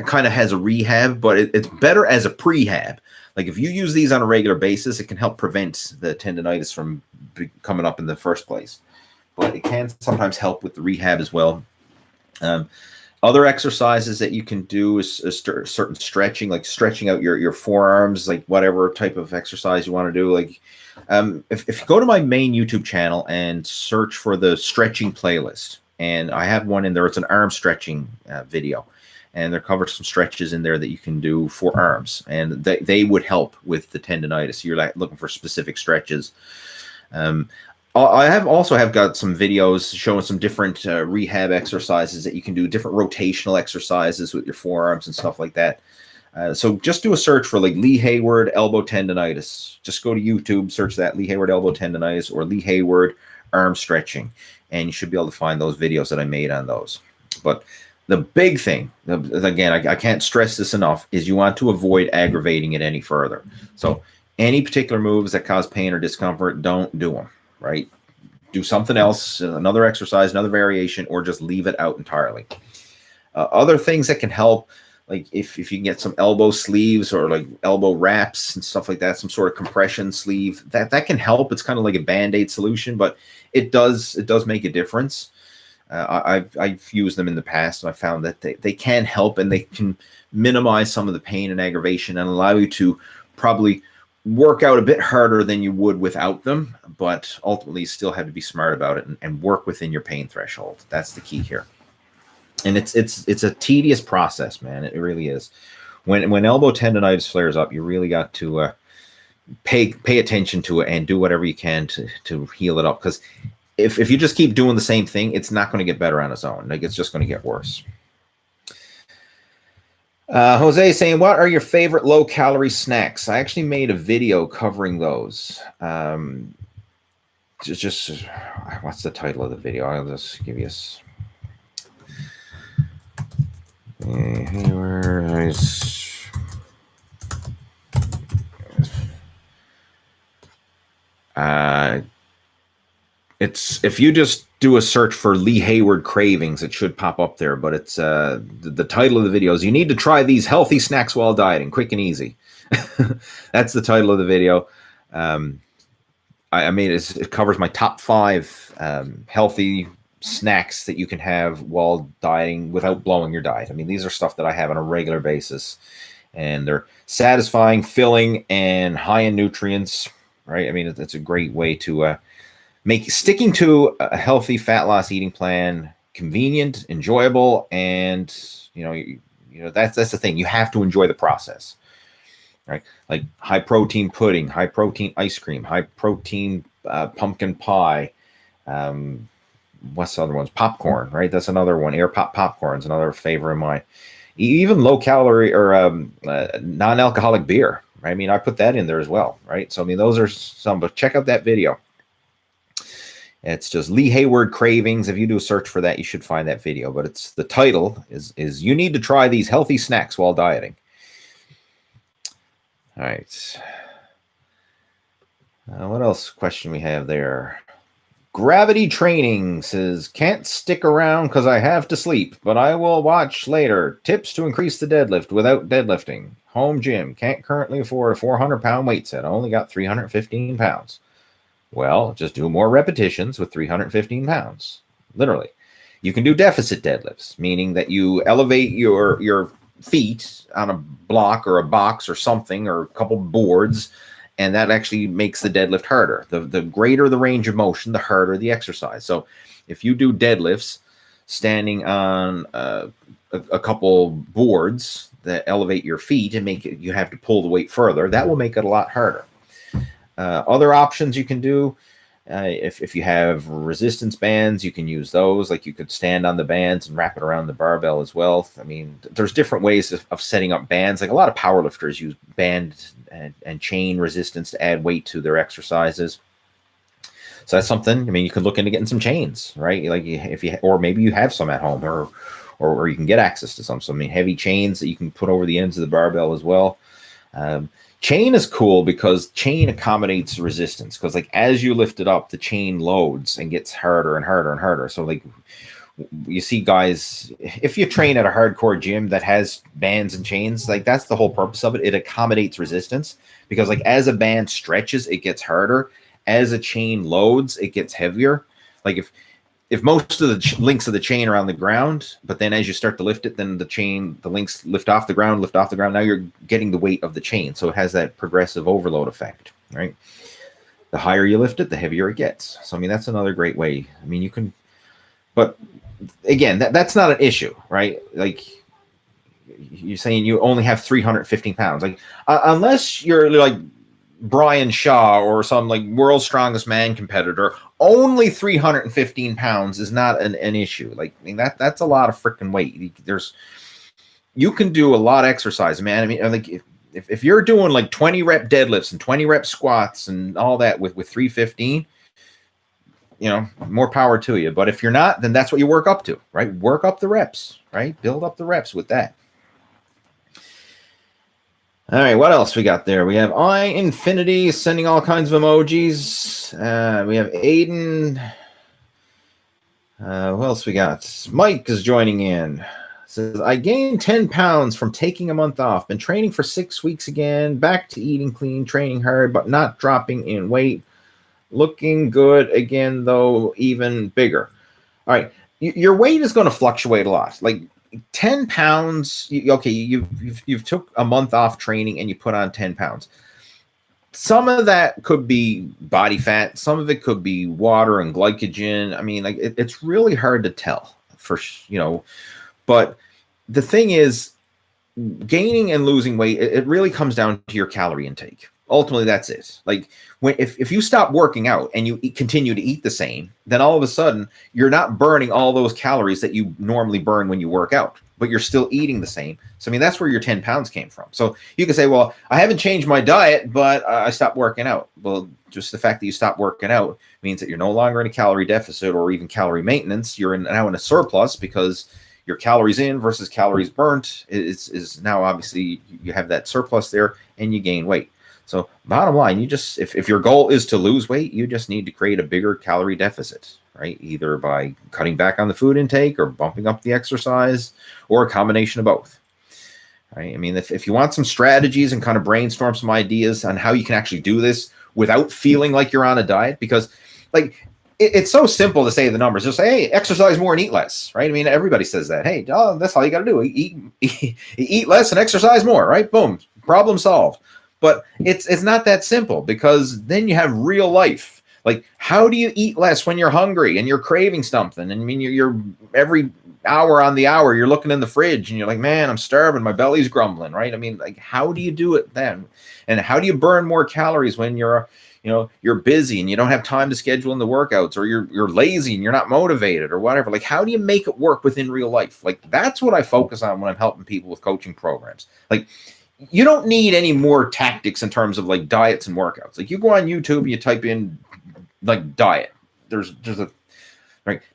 S1: kind of as a rehab, but it's better as a prehab. Like if you use these on a regular basis, it can help prevent the tendinitis from coming up in the first place. But it can sometimes help with the rehab as well. Other exercises that you can do is certain stretching, like stretching out your forearms, like whatever type of exercise you want to do. Like if you go to my main YouTube channel and search for the stretching playlist, and I have one in there, it's an arm stretching video. And there covered some stretches in there that you can do for arms, and they would help with the tendinitis. You're like looking for specific stretches. I also have got some videos showing some different rehab exercises that you can do, different rotational exercises with your forearms and stuff like that. So just do a search for like Lee Hayward elbow tendinitis. Just go to YouTube, search that, Lee Hayward elbow tendinitis or Lee Hayward arm stretching, and you should be able to find those videos that I made on those. But the big thing, again, I can't stress this enough, is you want to avoid aggravating it any further. So any particular moves that cause pain or discomfort, don't do them, right? Do something else, another exercise, another variation, or just leave it out entirely. Other things that can help, like if you can get some elbow sleeves or like elbow wraps and stuff like that, some sort of compression sleeve, that can help. It's kind of like a Band-Aid solution, but it does make a difference. I've used them in the past, and I found that they can help, and they can minimize some of the pain and aggravation and allow you to probably work out a bit harder than you would without them, but ultimately you still have to be smart about it and work within your pain threshold. That's the key here. And it's a tedious process, man. It really is. When elbow tendinitis flares up, you really got to pay attention to it and do whatever you can to heal it up, because if you just keep doing the same thing, it's not going to get better on its own. Like, it's just going to get worse. Jose saying, what are your favorite low-calorie snacks? I actually made a video covering those. Just what's the title of the video? I'll just give you it's, if you just do a search for Lee Hayward cravings, it should pop up there. But it's the title of the video is, you need to try these healthy snacks while dieting, quick and easy. That's the title of the video. I mean, it covers my top 5 healthy snacks that you can have while dieting without blowing your diet. I mean, these are stuff that I have on a regular basis, and they're satisfying, filling, and high in nutrients, right? I mean, it's a great way to make sticking to a healthy fat loss eating plan convenient, enjoyable, and that's the thing. You have to enjoy the process, right? Like high protein pudding, high protein ice cream, high protein pumpkin pie. What's the other ones? Popcorn, right? That's another one. Air pop popcorn's another favorite of mine. Even low calorie or non-alcoholic beer. Right? I mean, I put that in there as well, right? So I mean, those are some. But check out that video. It's just Lee Hayward cravings. If you do a search for that, you should find that video. But it's the title is you need to try these healthy snacks while dieting. All right. What else question we have there? Gravity Training says, can't stick around because I have to sleep, but I will watch later. Tips to increase the deadlift without deadlifting. Home gym. Can't currently afford a 400-pound weight set. I only got 315 pounds. Well, just do more repetitions with 315 pounds. Literally. You can do deficit deadlifts, meaning that you elevate your feet on a block or a box or something or a couple boards, and that actually makes the deadlift harder. The greater the range of motion, the harder the exercise. So if you do deadlifts standing on a couple boards that elevate your feet and make it, you have to pull the weight further, that will make it a lot harder. Other options you can do, if you have resistance bands, you can use those. Like you could stand on the bands and wrap it around the barbell as well. I mean, there's different ways of setting up bands. Like a lot of powerlifters use band and chain resistance to add weight to their exercises. So that's something. I mean, you can look into getting some chains, right? Like or maybe you have some at home, or you can get access to some. So I mean, heavy chains that you can put over the ends of the barbell as well. Chain is cool because chain accommodates resistance, because like as you lift it up, the chain loads and gets harder and harder and harder. So like you see guys, if you train at a hardcore gym that has bands and chains, like that's the whole purpose of it. It accommodates resistance, because like as a band stretches, it gets harder. As a chain loads, it gets heavier. Like if most of the links of the chain are on the ground, but then as you start to lift it, then the links lift off the ground. Now you're getting the weight of the chain. So it has that progressive overload effect, right? The higher you lift it, the heavier it gets. So, I mean, that's another great way. I mean, you can, but again, that's not an issue, right? Like you're saying you only have 315 pounds. Like unless you're like Brian Shaw or some like world's strongest man competitor, only 315 pounds is not an issue. Like, I mean, that's a lot of freaking weight. You can do a lot of exercise, man. I mean, like if you're doing like 20 rep deadlifts and 20 rep squats and all that with 315, more power to you. But if you're not, then that's what you work up to, right? Work up the reps, right? Build up the reps with that. All right, what else we got there? We have Infinity sending all kinds of emojis. We have Aiden. Who else we got? Mike is joining in. Says, I gained 10 pounds from taking a month off. Been training for 6 weeks again. Back to eating clean, training hard, but not dropping in weight. Looking good again, though, even bigger. All right, your weight is going to fluctuate a lot. Like 10 pounds, okay, you've took a month off training and you put on 10 pounds. Some of that could be body fat. Some of it could be water and glycogen. I mean, like it's really hard to tell but the thing is, gaining and losing weight, it really comes down to your calorie intake. Ultimately, that's it. Like if you stop working out and you continue to eat the same, then all of a sudden you're not burning all those calories that you normally burn when you work out, but you're still eating the same. So, I mean, that's where your 10 pounds came from. So you can say, well, I haven't changed my diet, but I stopped working out. Well, just the fact that you stopped working out means that you're no longer in a calorie deficit or even calorie maintenance. You're now in a surplus, because your calories in versus calories burnt is now obviously you have that surplus there and you gain weight. So bottom line, you just, if your goal is to lose weight, you just need to create a bigger calorie deficit, right? Either by cutting back on the food intake or bumping up the exercise, or a combination of both, right? I mean, if you want some strategies and kind of brainstorm some ideas on how you can actually do this without feeling like you're on a diet, because like it's so simple to say the numbers. Just say, hey, exercise more and eat less, right? I mean, everybody says that. Hey, that's all you got to do. Eat less and exercise more, right? Boom, problem solved. But it's not that simple, because then you have real life. Like, how do you eat less when you're hungry and you're craving something? And I mean, you're every hour on the hour, you're looking in the fridge and you're like, man, I'm starving. My belly's grumbling, right? I mean, like, how do you do it then? And how do you burn more calories when you're busy and you don't have time to schedule in the workouts, or you're lazy and you're not motivated or whatever? Like, how do you make it work within real life? Like, that's what I focus on when I'm helping people with coaching programs. Like, you don't need any more tactics in terms of like diets and workouts. Like, you go on YouTube and you type in like diet. There's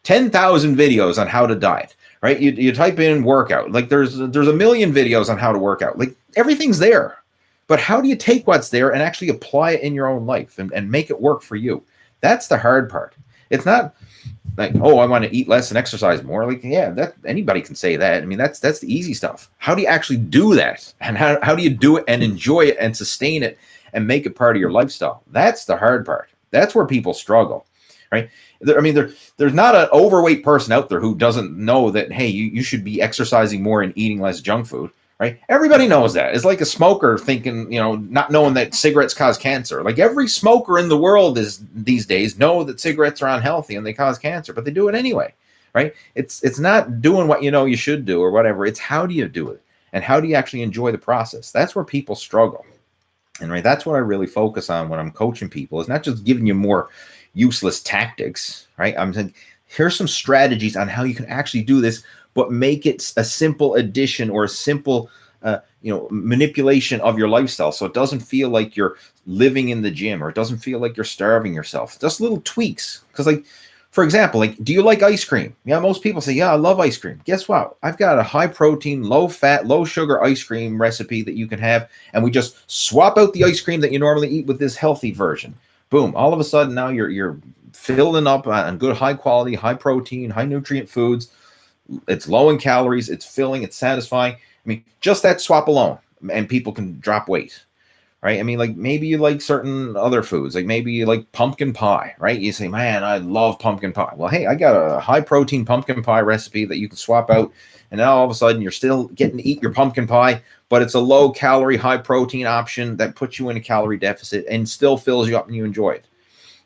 S1: 10,000 videos on how to diet, right? You type in workout. Like, there's a million videos on how to work out. Like, everything's there. But how do you take what's there and actually apply it in your own life and make it work for you? That's the hard part. It's not like, oh, I want to eat less and exercise more. Like, yeah, that anybody can say that. I mean, that's the easy stuff. How do you actually do that? And how do you do it and enjoy it and sustain it and make it part of your lifestyle? That's the hard part. That's where people struggle, right? I mean, there's not an overweight person out there who doesn't know that, hey, you should be exercising more and eating less junk food. Right? Everybody knows that. It's like a smoker thinking, not knowing that cigarettes cause cancer. Like, every smoker in the world these days know that cigarettes are unhealthy and they cause cancer, but they do it anyway, right? It's not doing what you should do or whatever. It's how do you do it, and how do you actually enjoy the process? That's where people struggle. And right, that's what I really focus on when I'm coaching people. Is not just giving you more useless tactics, right? I'm saying, here's some strategies on how you can actually do this, but make it a simple addition or a simple, manipulation of your lifestyle, so it doesn't feel like you're living in the gym, or it doesn't feel like you're starving yourself. Just little tweaks. Because, like, for example, like, do you like ice cream? Yeah, most people say, yeah, I love ice cream. Guess what? I've got a high protein, low fat, low sugar ice cream recipe that you can have, and we just swap out the ice cream that you normally eat with this healthy version. Boom! All of a sudden, now you're filling up on good, high quality, high protein, high nutrient foods. It's low in calories, it's filling, it's satisfying. I mean, just that swap alone, and people can drop weight, right? I mean, like, maybe you like certain other foods, like maybe you like pumpkin pie, right? You say, man, I love pumpkin pie. Well, hey, I got a high protein pumpkin pie recipe that you can swap out, and now all of a sudden you're still getting to eat your pumpkin pie, but it's a low calorie, high protein option that puts you in a calorie deficit and still fills you up and you enjoy it,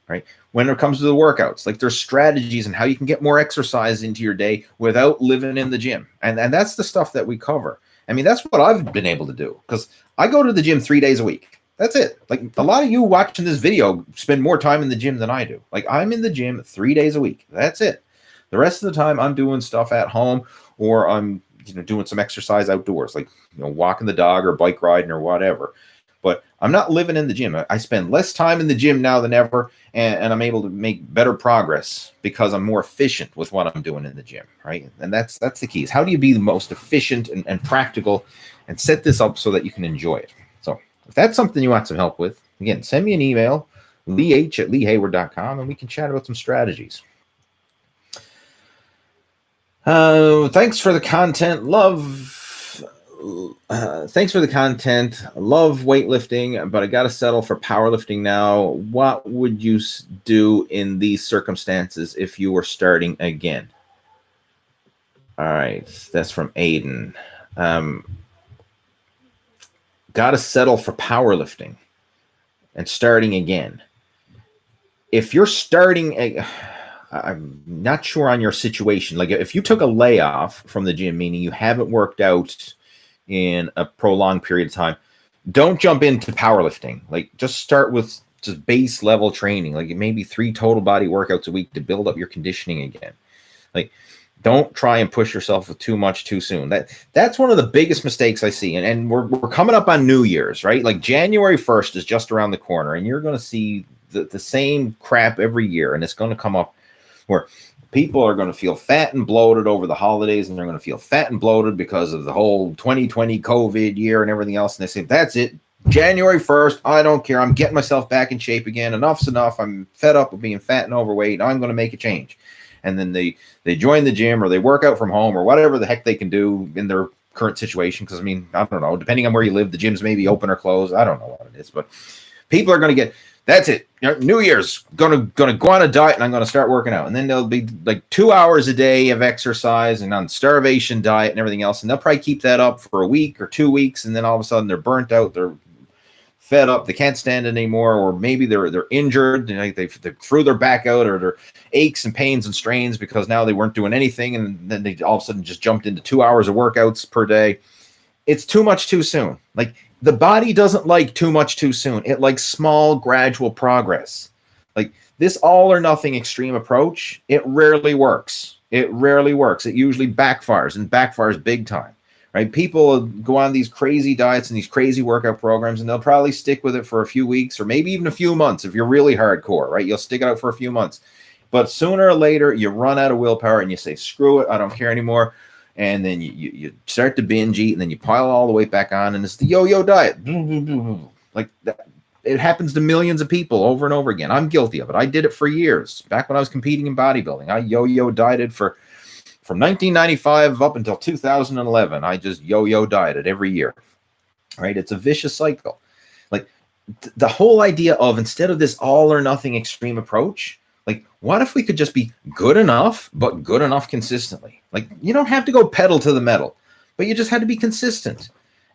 S1: right? When it comes to the workouts, like, there's strategies and how you can get more exercise into your day without living in the gym. And that's the stuff that we cover. I mean, that's what I've been able to do, because I go to the gym 3 days a week. That's it. Like, a lot of you watching this video spend more time in the gym than I do. Like, I'm in the gym 3 days a week. That's it. The rest of the time I'm doing stuff at home, or I'm doing some exercise outdoors, like walking the dog or bike riding or whatever. But I'm not living in the gym. I spend less time in the gym now than ever, and I'm able to make better progress because I'm more efficient with what I'm doing in the gym, right? And that's the key, is how do you be the most efficient and practical and set this up so that you can enjoy it. So if that's something you want some help with, again, send me an email, leeh@leehayward.com, and we can chat about some strategies. Thanks for the content. Thanks for the content. Love weightlifting, but I got to settle for powerlifting now. What would you do in these circumstances if you were starting again? All right, that's from Aiden. Got to settle for powerlifting and starting again. If you're starting I'm not sure on your situation. Like, if you took a layoff from the gym, meaning you haven't worked out in a prolonged period of time, don't jump into powerlifting. Like, just start with just base level training, like maybe 3 total body workouts a week to build up your conditioning again. Like, don't try and push yourself with too much too soon. That's one of the biggest mistakes I see. And we're coming up on New Year's, right? Like, January 1st is just around the corner, and you're going to see the same crap every year, and it's going to come up where people are going to feel fat and bloated over the holidays, and they're going to feel fat and bloated because of the whole 2020 COVID year and everything else. And they say, that's it. January 1st, I don't care. I'm getting myself back in shape again. Enough's enough. I'm fed up with being fat and overweight. I'm going to make a change. And then they join the gym, or they work out from home, or whatever the heck they can do in their current situation, because I mean, I don't know, depending on where you live, the gyms may be open or closed. I don't know what it is, but people are going to get, that's it. New Year's, gonna go on a diet, and I'm going to start working out. And then there'll be like 2 hours a day of exercise and on starvation diet and everything else. And they'll probably keep that up for a week or 2 weeks. And then all of a sudden they're burnt out. They're fed up. They can't stand it anymore. Or maybe they're injured. They threw their back out, or their aches and pains and strains because now they weren't doing anything. And then they all of a sudden just jumped into 2 hours of workouts per day. It's too much too soon. Like, the body doesn't like too much too soon. It likes small, gradual progress. Like, this all or nothing extreme approach, it rarely works. It rarely works. It usually backfires, and backfires big time, right? People go on these crazy diets and these crazy workout programs, and they'll probably stick with it for a few weeks or maybe even a few months if you're really hardcore, right? You'll stick it out for a few months. But sooner or later, you run out of willpower and you say, screw it, I don't care anymore. And then you start to binge eat, and then you pile all the weight back on, and it's the yo-yo diet. Like that. It happens to millions of people over and over again. I'm guilty of it. I did it for years. Back when I was competing in bodybuilding, I yo-yo dieted from 1995 up until 2011. I just yo-yo dieted every year, right? It's a vicious cycle. Like, the whole idea of, instead of this all or nothing extreme approach, like, what if we could just be good enough, but good enough consistently? Like, you don't have to go pedal to the metal, but you just had to be consistent.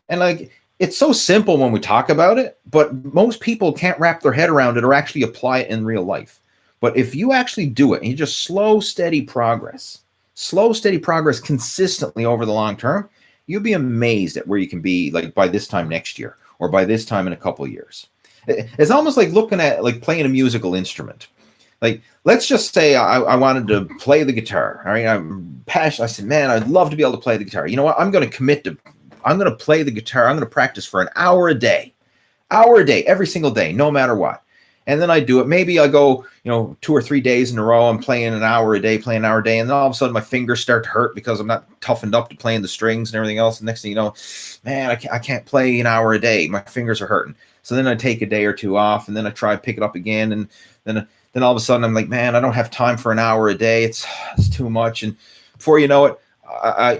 S1: And like, it's so simple when we talk about it, but most people can't wrap their head around it or actually apply it in real life. But if you actually do it, and you just slow, steady progress consistently over the long term, you'll be amazed at where you can be, like, by this time next year, or by this time in a couple of years. It's almost like looking at, like, playing a musical instrument. Like, let's just say I wanted to play the guitar. All right, I'm passionate. I said, man, I'd love to be able to play the guitar. You know what? I'm going to play the guitar. I'm going to practice for an hour a day, every single day, no matter what. And then I do it. Maybe I go, 2 or 3 days in a row. I'm playing an hour a day. And then all of a sudden my fingers start to hurt because I'm not toughened up to playing the strings and everything else. And next thing you know, man, I can't play an hour a day. My fingers are hurting. So then I take a day or two off, and then I try to pick it up again. And then all of a sudden I'm like, man, I don't have time for an hour a day. It's too much. And before you know it,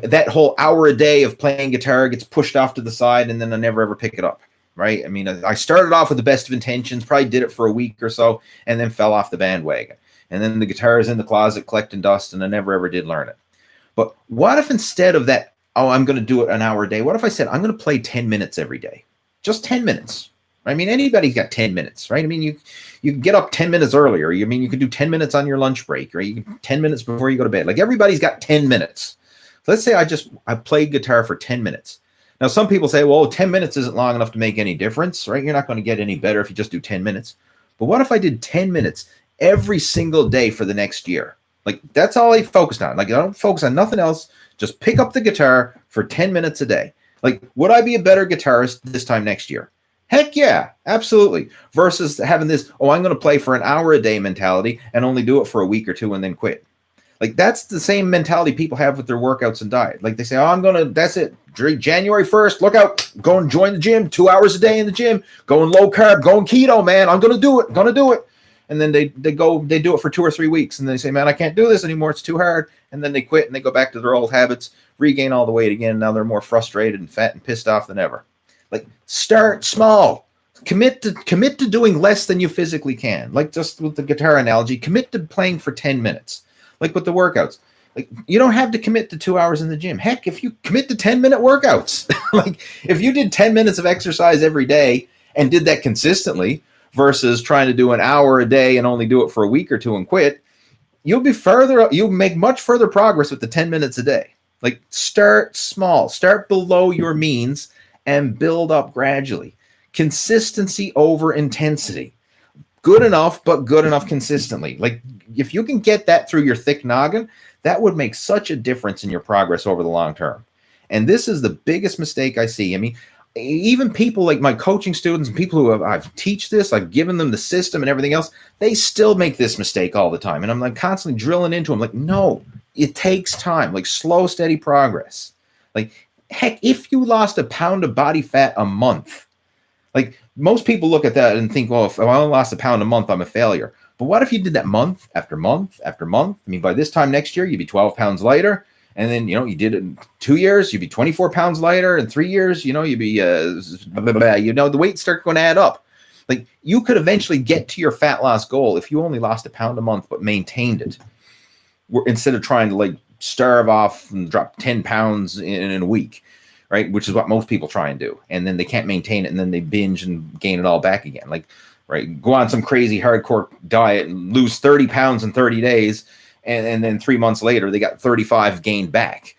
S1: that whole hour a day of playing guitar gets pushed off to the side, and then I never ever pick it up. Right? I mean, I started off with the best of intentions, probably did it for a week or so, and then fell off the bandwagon. And then the guitar is in the closet collecting dust, and I never ever did learn it. But what if instead of that, I'm going to do it an hour a day, what if I said, I'm going to play 10 minutes every day? Just 10 minutes. I mean, anybody's got 10 minutes, right? I mean, you can get up 10 minutes earlier. I mean, you can do 10 minutes on your lunch break, or you can 10 minutes before you go to bed. Like, everybody's got 10 minutes. So let's say I played guitar for 10 minutes. Now, some people say, well, 10 minutes isn't long enough to make any difference, right? You're not going to get any better if you just do 10 minutes. But what if I did 10 minutes every single day for the next year? Like, that's all I focused on. Like, I don't focus on nothing else. Just pick up the guitar for 10 minutes a day. Like, would I be a better guitarist this time next year? Heck yeah, absolutely. Versus having this, I'm going to play for an hour a day mentality and only do it for a week or two and then quit. Like, that's the same mentality people have with their workouts and diet. Like, they say, that's it. January 1st, look out, go and join the gym, 2 hours a day in the gym, going low carb, going keto, man. I'm going to do it. And then they do it for 2 or 3 weeks. And they say, man, I can't do this anymore. It's too hard. And then they quit and they go back to their old habits, regain all the weight again. And now they're more frustrated and fat and pissed off than ever. Like, start small. Commit to doing less than you physically can. Like, just with the guitar analogy, commit to playing for 10 minutes. Like with the workouts. Like, you don't have to commit to 2 hours in the gym. Heck, if you commit to 10-minute workouts, like, if you did 10 minutes of exercise every day and did that consistently versus trying to do an hour a day and only do it for a week or two and quit, you'll make much further progress with the 10 minutes a day. Like, start small, start below your means and build up gradually. Consistency over intensity. Good enough, but good enough consistently. Like, if you can get that through your thick noggin, that would make such a difference in your progress over the long term. And this is the biggest mistake I see. I mean, even people like my coaching students and people who I've teach this, I've given them the system and everything else, they still make this mistake all the time. And I'm like constantly drilling into them, like, no, it takes time, like slow, steady progress. Like, heck, if you lost a pound of body fat a month, like, most people look at that and think, well, if I only lost a pound a month, I'm a failure. But what if you did that month after month after month? I mean, by this time next year, you'd be 12 pounds lighter. And then, you did it in 2 years, you'd be 24 pounds lighter. In 3 years, you'd be, the weight start going to add up. Like, you could eventually get to your fat loss goal if you only lost a pound a month, but maintained it. Instead of trying to like starve off and drop 10 pounds in a week, right? Which is what most people try and do. And then they can't maintain it. And then they binge and gain it all back again. Like, right, go on some crazy hardcore diet and lose 30 pounds in 30 days. And then 3 months later, they got 35 gained back,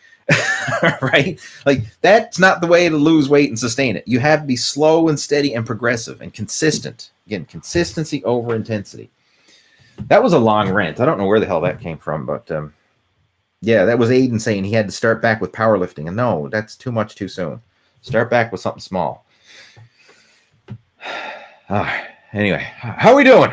S1: right? Like, that's not the way to lose weight and sustain it. You have to be slow and steady and progressive and consistent. Again, consistency over intensity. That was a long rant. I don't know where the hell that came from, but yeah, that was Aiden saying he had to start back with powerlifting. And no, that's too much too soon. Start back with something small. Anyway, how are we doing?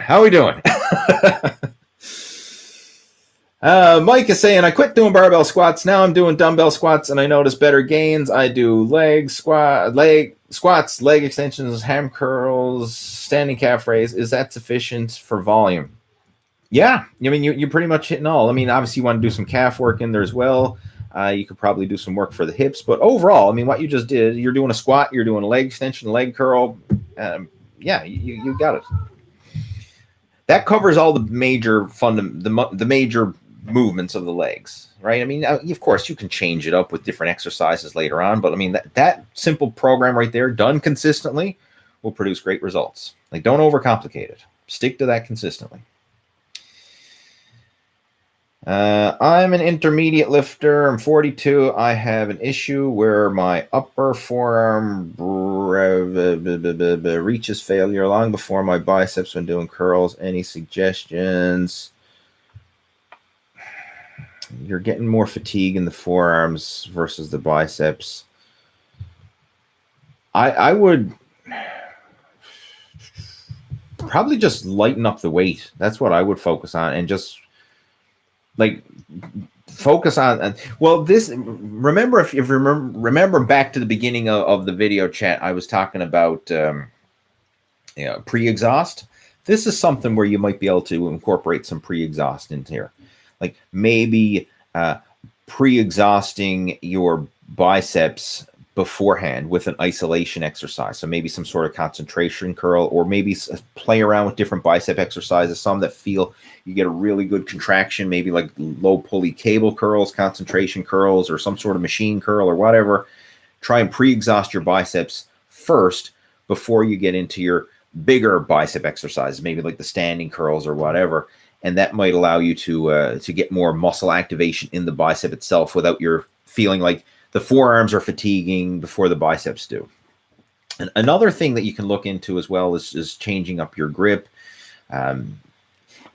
S1: Mike is saying, I quit doing barbell squats. Now I'm doing dumbbell squats, and I notice better gains. I do leg squats, leg extensions, ham curls, standing calf raise. Is that sufficient for volume? Yeah, I mean, you're pretty much hitting all. I mean, obviously you want to do some calf work in there as well. You could probably do some work for the hips, but overall, I mean, what you just did, you're doing a squat, you're doing a leg extension, leg curl. Yeah, you got it. That covers all the major the major movements of the legs, right? I mean, of course, you can change it up with different exercises later on, but I mean, that simple program right there, done consistently, will produce great results. Like, don't overcomplicate it. Stick to that consistently. I'm an intermediate lifter. I'm 42. I have an issue where my upper forearm reaches failure long before my biceps when doing curls. Any suggestions? You're getting more fatigue in the forearms versus the biceps. I would probably just lighten up the weight. That's what I would focus on, and just like focus on. Well, remember, if you remember back to the beginning of the video chat, I was talking about pre-exhaust. This is something where you might be able to incorporate some pre-exhaust into here. Like, maybe pre-exhausting your biceps beforehand with an isolation exercise. So maybe some sort of concentration curl, or maybe play around with different bicep exercises, some that feel you get a really good contraction, maybe like low pulley cable curls, concentration curls, or some sort of machine curl or whatever. Try and pre-exhaust your biceps first before you get into your bigger bicep exercises, maybe like the standing curls or whatever. And that might allow you to get more muscle activation in the bicep itself without your feeling like the forearms are fatiguing before the biceps do. And another thing that you can look into as well is changing up your grip.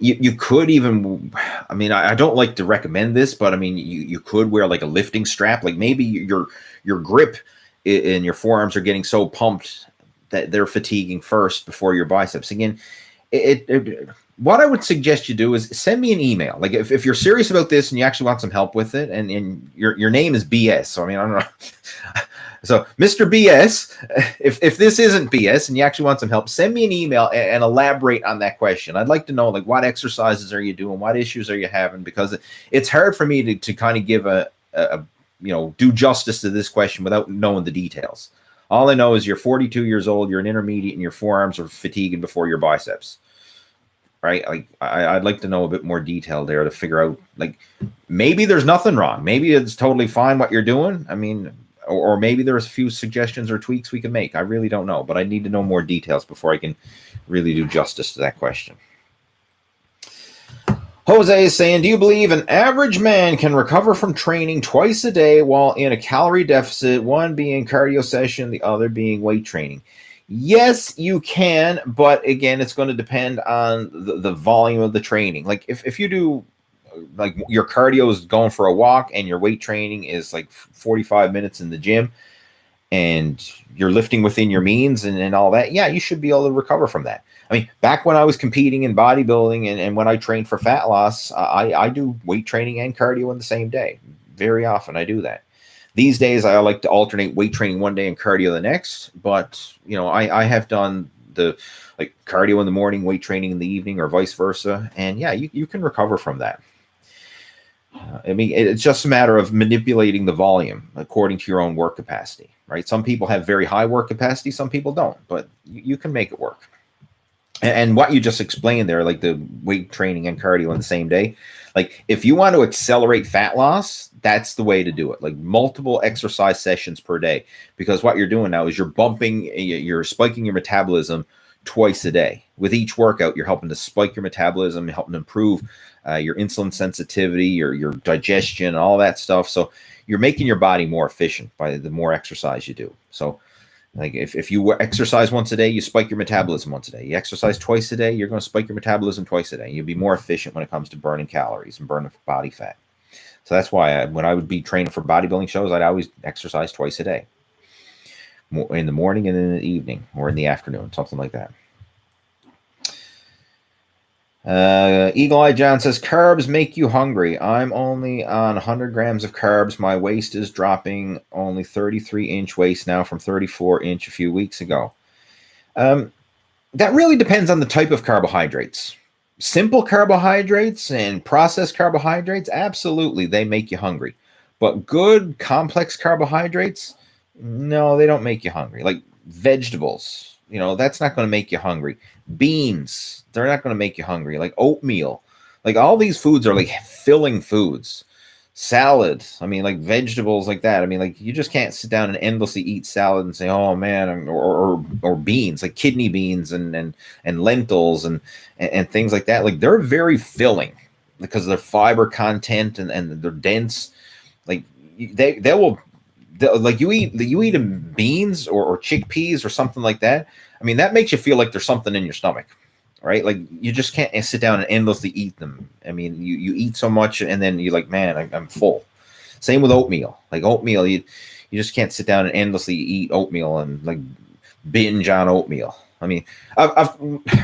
S1: You could even, I mean, I don't like to recommend this, but I mean, you could wear like a lifting strap. Like, maybe your grip in your forearms are getting so pumped that they're fatiguing first before your biceps. Again, what I would suggest you do is send me an email. Like, if you're serious about this and you actually want some help with it, and your name is BS. So, I mean, I don't know. So, Mr. BS, if this isn't BS and you actually want some help, send me an email and elaborate on that question. I'd like to know, like, what exercises are you doing? What issues are you having? Because it's hard for me to kind of give do justice to this question without knowing the details. All I know is you're 42 years old, you're an intermediate, and your forearms are fatiguing before your biceps. Right? Like, I'd like to know a bit more detail there to figure out, like, maybe there's nothing wrong. Maybe it's totally fine what you're doing. I mean, or maybe there's a few suggestions or tweaks we can make. I really don't know, but I need to know more details before I can really do justice to that question. Jose is saying, do you believe an average man can recover from training twice a day while in a calorie deficit, one being cardio session, the other being weight training? Yes, you can, but again, it's going to depend on the volume of the training. Like, if you do, like, your cardio is going for a walk and your weight training is like 45 minutes in the gym and you're lifting within your means and all that, yeah, you should be able to recover from that. I mean, back when I was competing in bodybuilding and when I trained for fat loss, I do weight training and cardio in the same day. Very often I do that. These days, I like to alternate weight training one day and cardio the next. But, I have done the cardio in the morning, weight training in the evening, or vice versa. And yeah, you can recover from that. I mean, it's just a matter of manipulating the volume according to your own work capacity, right? Some people have very high work capacity, some people don't, but you can make it work. And what you just explained there, like the weight training and cardio on the same day, like if you want to accelerate fat loss, that's the way to do it. Like multiple exercise sessions per day, because what you're doing now is you're spiking your metabolism twice a day. With each workout, you're helping to spike your metabolism, helping to improve your insulin sensitivity, your digestion, all that stuff. So you're making your body more efficient by the more exercise you do. So like if you exercise once a day, you spike your metabolism once a day. You exercise twice a day, you're going to spike your metabolism twice a day. You'll be more efficient when it comes to burning calories and burning body fat. So that's why when I would be training for bodybuilding shows, I'd always exercise twice a day, in the morning and in the evening or in the afternoon, something like that. Eagle Eye John says, carbs make you hungry. I'm only on 100 grams of carbs. My waist is dropping, only 33-inch waist now from 34-inch a few weeks ago. That really depends on the type of carbohydrates. Simple carbohydrates and processed carbohydrates, absolutely, they make you hungry. But good complex carbohydrates, no, they don't make you hungry. Like vegetables, that's not going to make you hungry. Beans, they're not going to make you hungry. Like oatmeal, like all these foods are like filling foods. Salad, I mean, like vegetables like that. I mean, like you just can't sit down and endlessly eat salad and say, oh man, or beans, like kidney beans and lentils and things like that. Like they're very filling because of their fiber content and they're dense. Like they will. Like you eat beans or chickpeas or something like that. I mean, that makes you feel like there's something in your stomach, right? Like you just can't sit down and endlessly eat them. I mean, you eat so much and then you're like, man, I'm full. Same with oatmeal. Like oatmeal, you just can't sit down and endlessly eat oatmeal and like binge on oatmeal. I mean,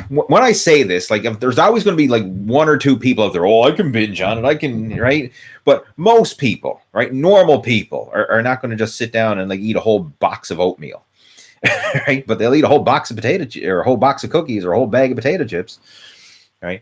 S1: when I say this, like there's always going to be like one or two people out there, oh, I can binge on it, I can, right? But most people, right, normal people are not going to just sit down and like eat a whole box of oatmeal, right? But they'll eat a whole box of or a whole box of cookies or a whole bag of potato chips, right?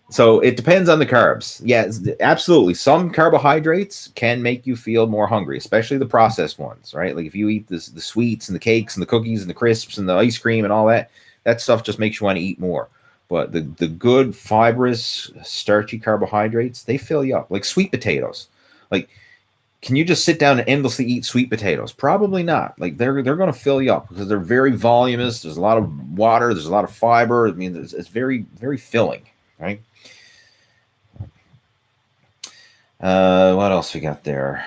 S1: So it depends on the carbs. Yeah, absolutely. Some carbohydrates can make you feel more hungry, especially the processed ones, right? Like if you eat the sweets and the cakes and the cookies and the crisps and the ice cream and all that, that stuff just makes you want to eat more. But the good fibrous, starchy carbohydrates, they fill you up. Like sweet potatoes. Like, can you just sit down and endlessly eat sweet potatoes? Probably not. Like they're going to fill you up because they're very voluminous. There's a lot of water. There's a lot of fiber. I mean, it's very, very filling, right? What else we got there?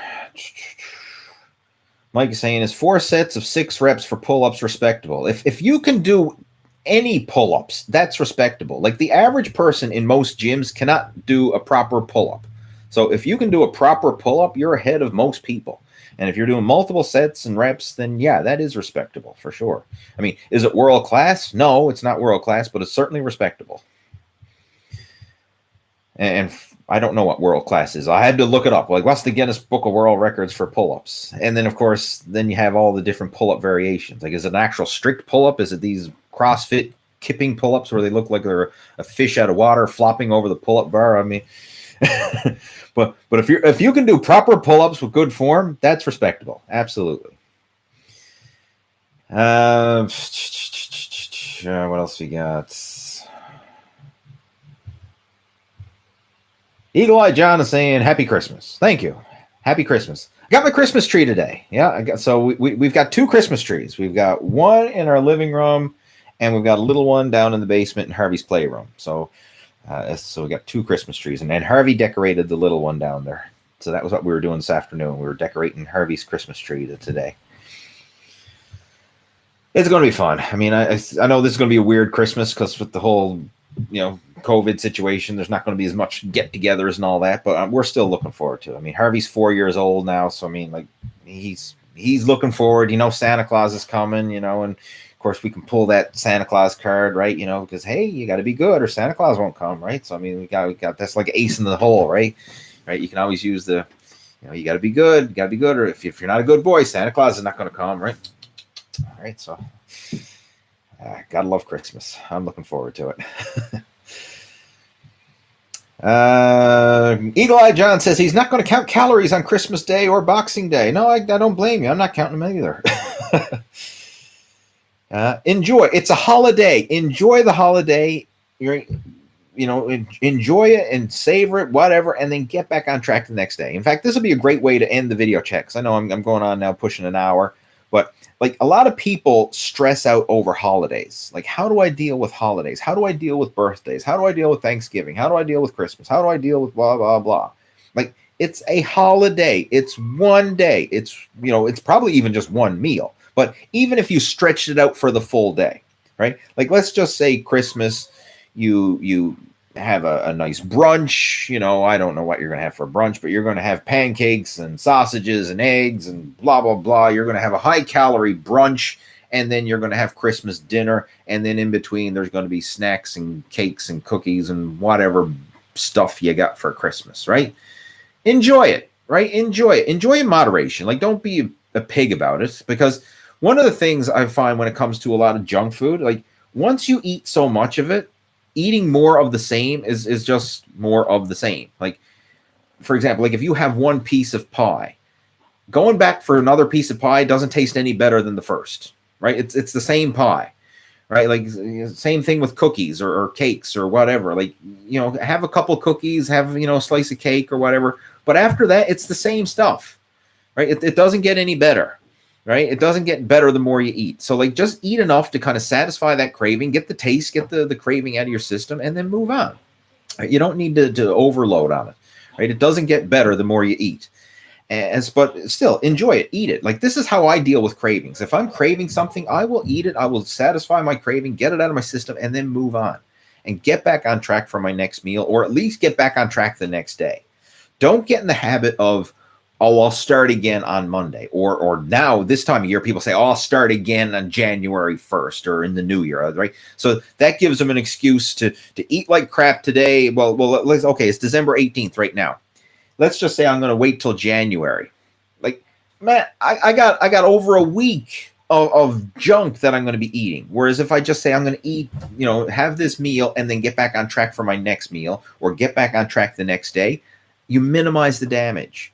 S1: Mike is saying, is 4 sets of 6 reps for pull-ups respectable? If you can do any pull-ups, that's respectable. Like the average person in most gyms cannot do a proper pull-up. So if you can do a proper pull-up, you're ahead of most people. And if you're doing multiple sets and reps, then yeah, that is respectable for sure. I mean, is it world class? No, it's not world class, but it's certainly respectable. And I don't know what world class is. I had to look it up. Like, what's the Guinness Book of World Records for pull-ups? And then, of course, then you have all the different pull-up variations. Like, is it an actual strict pull-up? Is it these CrossFit kipping pull-ups where they look like they're a fish out of water flopping over the pull-up bar? I mean, but if you can do proper pull-ups with good form, that's respectable. Absolutely. What else we got? Eagle Eye John is saying, happy Christmas. Thank you. Happy Christmas. I got my Christmas tree today. Yeah, we've got 2 Christmas trees. We've got one in our living room, and we've got a little one down in the basement in Harvey's playroom. So we got 2 Christmas trees, and Harvey decorated the little one down there. So that was what we were doing this afternoon. We were decorating Harvey's Christmas tree today. It's going to be fun. I mean, I know this is going to be a weird Christmas because with the whole, COVID situation, there's not going to be as much get-togethers and all that, but we're still looking forward to it. I mean, Harvey's 4 years old now, so I mean, like he's looking forward. Santa Claus is coming, and of course we can pull that Santa Claus card, right? Because hey, you got to be good or Santa Claus won't come, right? So I mean, we got that's like ace in the hole, right? Right? You can always use the, you got to be good, or if you're not a good boy, Santa Claus is not going to come, right? All right, so gotta love Christmas. I'm looking forward to it. Eagle Eye John says he's not going to count calories on Christmas Day or Boxing Day. No, I don't blame you. I'm not counting them either. Enjoy. It's a holiday. Enjoy the holiday. Enjoy it and savor it, whatever, and then get back on track the next day. In fact, this will be a great way to end the video checks. I know I'm going on now, pushing an hour, but like a lot of people stress out over holidays. Like, how do I deal with holidays? How do I deal with birthdays? How do I deal with Thanksgiving? How do I deal with Christmas? How do I deal with blah, blah, blah? Like, it's a holiday. It's one day. It's probably even just one meal. But even if you stretched it out for the full day, right? Like, let's just say Christmas, you have a nice brunch. I don't know what you're going to have for brunch, but you're going to have pancakes and sausages and eggs and blah, blah, blah. You're going to have a high calorie brunch, and then you're going to have Christmas dinner. And then in between, there's going to be snacks and cakes and cookies and whatever stuff you got for Christmas, right? Enjoy it, right? Enjoy it. Enjoy in moderation. Like, don't be a pig about it, because one of the things I find when it comes to a lot of junk food, like once you eat so much of it, eating more of the same is just more of the same. Like, for example, like if you have one piece of pie, going back for another piece of pie doesn't taste any better than the first, right? It's the same pie, right? Like, same thing with cookies or cakes or whatever. Like, have a couple cookies, have, a slice of cake or whatever. But after that, it's the same stuff, right? It doesn't get any better. Right? It doesn't get better the more you eat. So like, just eat enough to kind of satisfy that craving, get the taste, get the craving out of your system, and then move on. Right? You don't need to overload on it. Right? It doesn't get better the more you eat. But still, enjoy it, eat it. Like, this is how I deal with cravings. If I'm craving something, I will eat it. I will satisfy my craving, get it out of my system, and then move on and get back on track for my next meal, or at least get back on track the next day. Don't get in the habit of, oh, I'll start again on Monday. Or now, this time of year, people say, oh, I'll start again on January 1st or in the new year, right? So that gives them an excuse to eat like crap today. Well, okay, it's December 18th right now. Let's just say I'm going to wait till January. Like, man, I got over a week of junk that I'm going to be eating. Whereas if I just say I'm going to eat, have this meal and then get back on track for my next meal, or get back on track the next day, you minimize the damage.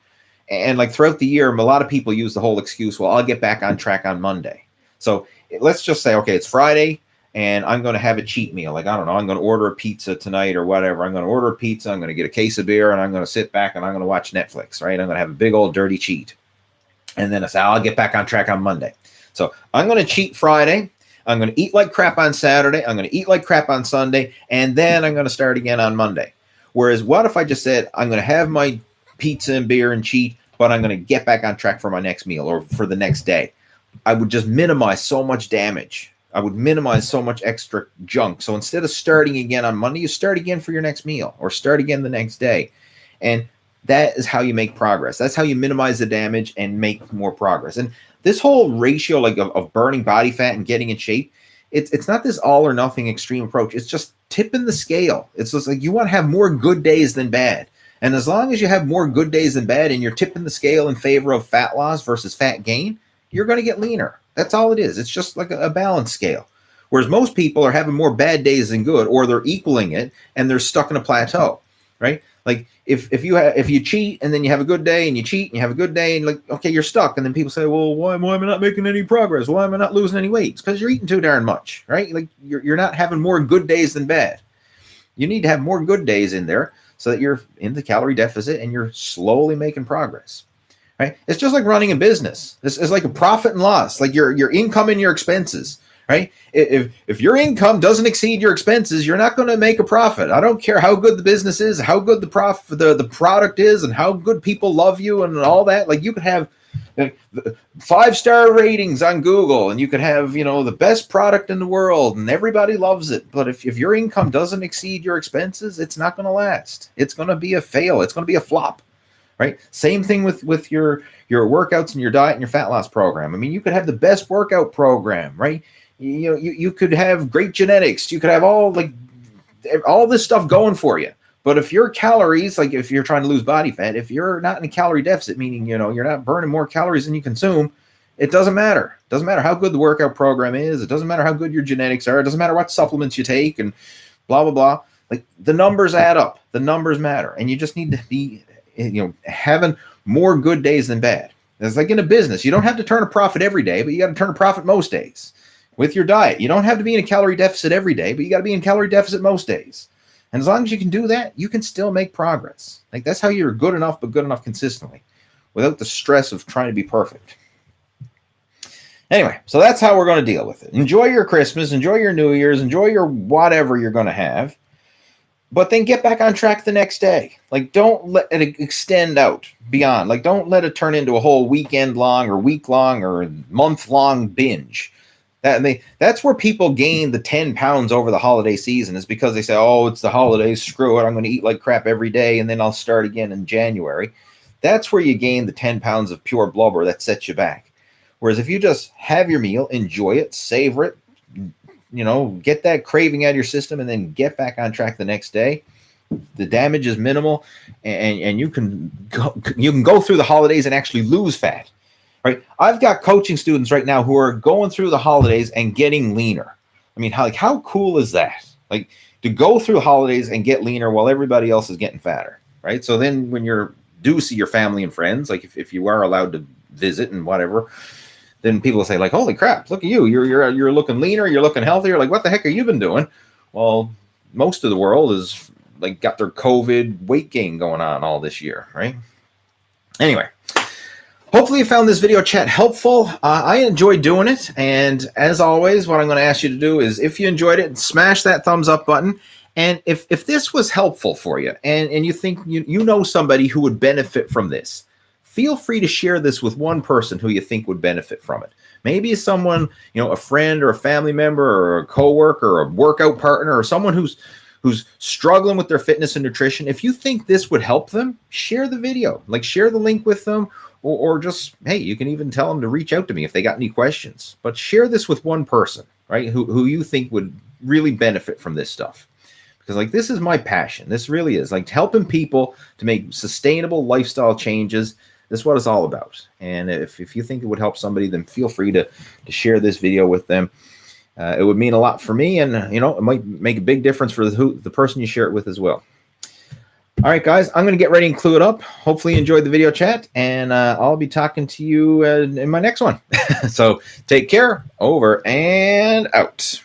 S1: And like, throughout the year, a lot of people use the whole excuse, well, I'll get back on track on Monday. So let's just say, okay, it's Friday and I'm going to have a cheat meal. Like, I don't know, I'm going to order a pizza tonight or whatever. I'm going to order a pizza. I'm going to get a case of beer and I'm going to sit back and I'm going to watch Netflix, right? I'm going to have a big old dirty cheat. And then I say, I'll get back on track on Monday. So I'm going to cheat Friday. I'm going to eat like crap on Saturday. I'm going to eat like crap on Sunday. And then I'm going to start again on Monday. Whereas what if I just said, I'm going to have my pizza and beer and cheat, but I'm going to get back on track for my next meal or for the next day? I would just minimize so much damage. I would minimize so much extra junk. So instead of starting again on Monday, you start again for your next meal, or start again the next day. And that is how you make progress. That's how you minimize the damage and make more progress. And this whole ratio, like of burning body fat and getting in shape, it's not this all or nothing extreme approach. It's just tipping the scale. It's just like, you want to have more good days than bad. And as long as you have more good days than bad and you're tipping the scale in favor of fat loss versus fat gain, you're going to get leaner. That's all it is. It's just like a balance scale. Whereas most people are having more bad days than good, or they're equaling it and they're stuck in a plateau, right? Like, if you cheat and then you have a good day, and you cheat and you have a good day, and like, okay, you're stuck. And then people say, well, why am I not making any progress? Why am I not losing any weight? It's because you're eating too darn much, right? Like, you're not having more good days than bad. You need to have more good days in there so that you're in the calorie deficit and you're slowly making progress, right? It's just like running a business. It's like a profit and loss, like your income and your expenses, right? If your income doesn't exceed your expenses, you're not going to make a profit. I don't care how good the business is, how good the product is, and how good people love you and all that. Like, you could have 5-star ratings on Google, and you could have, the best product in the world and everybody loves it. But if your income doesn't exceed your expenses, it's not going to last. It's going to be a fail. It's going to be a flop, right? Same thing with your workouts and your diet and your fat loss program. I mean, you could have the best workout program, right? You could have great genetics. You could have all this stuff going for you. But if your calories, like if you're trying to lose body fat, if you're not in a calorie deficit, meaning, you're not burning more calories than you consume, it doesn't matter. It doesn't matter how good the workout program is. It doesn't matter how good your genetics are. It doesn't matter what supplements you take and blah, blah, blah. Like the numbers add up, the numbers matter, and you just need to be, having more good days than bad. It's like in a business, you don't have to turn a profit every day, but you got to turn a profit most days. With your diet, you don't have to be in a calorie deficit every day, but you got to be in calorie deficit most days. And as long as you can do that, you can still make progress. Like that's how you're good enough, but good enough consistently, without the stress of trying to be perfect. Anyway, so that's how we're going to deal with it. Enjoy your Christmas, enjoy your New Year's, enjoy your whatever you're going to have, but then get back on track the next day. Like don't let it extend out beyond. Like don't let it turn into a whole weekend long or week long or month long binge. That's where people gain the 10 pounds over the holiday season, is because they say, oh, it's the holidays, screw it, I'm going to eat like crap every day, and then I'll start again in January. That's where you gain the 10 pounds of pure blubber that sets you back. Whereas if you just have your meal, enjoy it, savor it, get that craving out of your system, and then get back on track the next day, the damage is minimal, and you can go through the holidays and actually lose fat. Right? I've got coaching students right now who are going through the holidays and getting leaner. I mean, how cool is that? Like to go through holidays and get leaner while everybody else is getting fatter, right? So then when you do see your family and friends, like if you are allowed to visit and whatever, then people will say like, holy crap, look at you. You're looking leaner. You're looking healthier. Like, what the heck have you been doing? Well, most of the world is like got their COVID weight gain going on all this year, right? Anyway, hopefully you found this video chat helpful. I enjoyed doing it. And as always, what I'm going to ask you to do is, if you enjoyed it, smash that thumbs up button. And if this was helpful for you and you think you know somebody who would benefit from this, feel free to share this with one person who you think would benefit from it. Maybe someone, a friend or a family member or a coworker or a workout partner or someone who's struggling with their fitness and nutrition. If you think this would help them, share the video, like share the link with them, or just, hey, you can even tell them to reach out to me if they got any questions. But share this with one person, right, who you think would really benefit from this stuff. Because like this is my passion. This really is like helping people to make sustainable lifestyle changes. This is what it's all about. And if you think it would help somebody, then feel free to share this video with them. It would mean a lot for me, and it might make a big difference for the person you share it with as well. All right, guys, I'm going to get ready and clue it up. Hopefully you enjoyed the video chat, and I'll be talking to you in my next one. So take care. Over and out.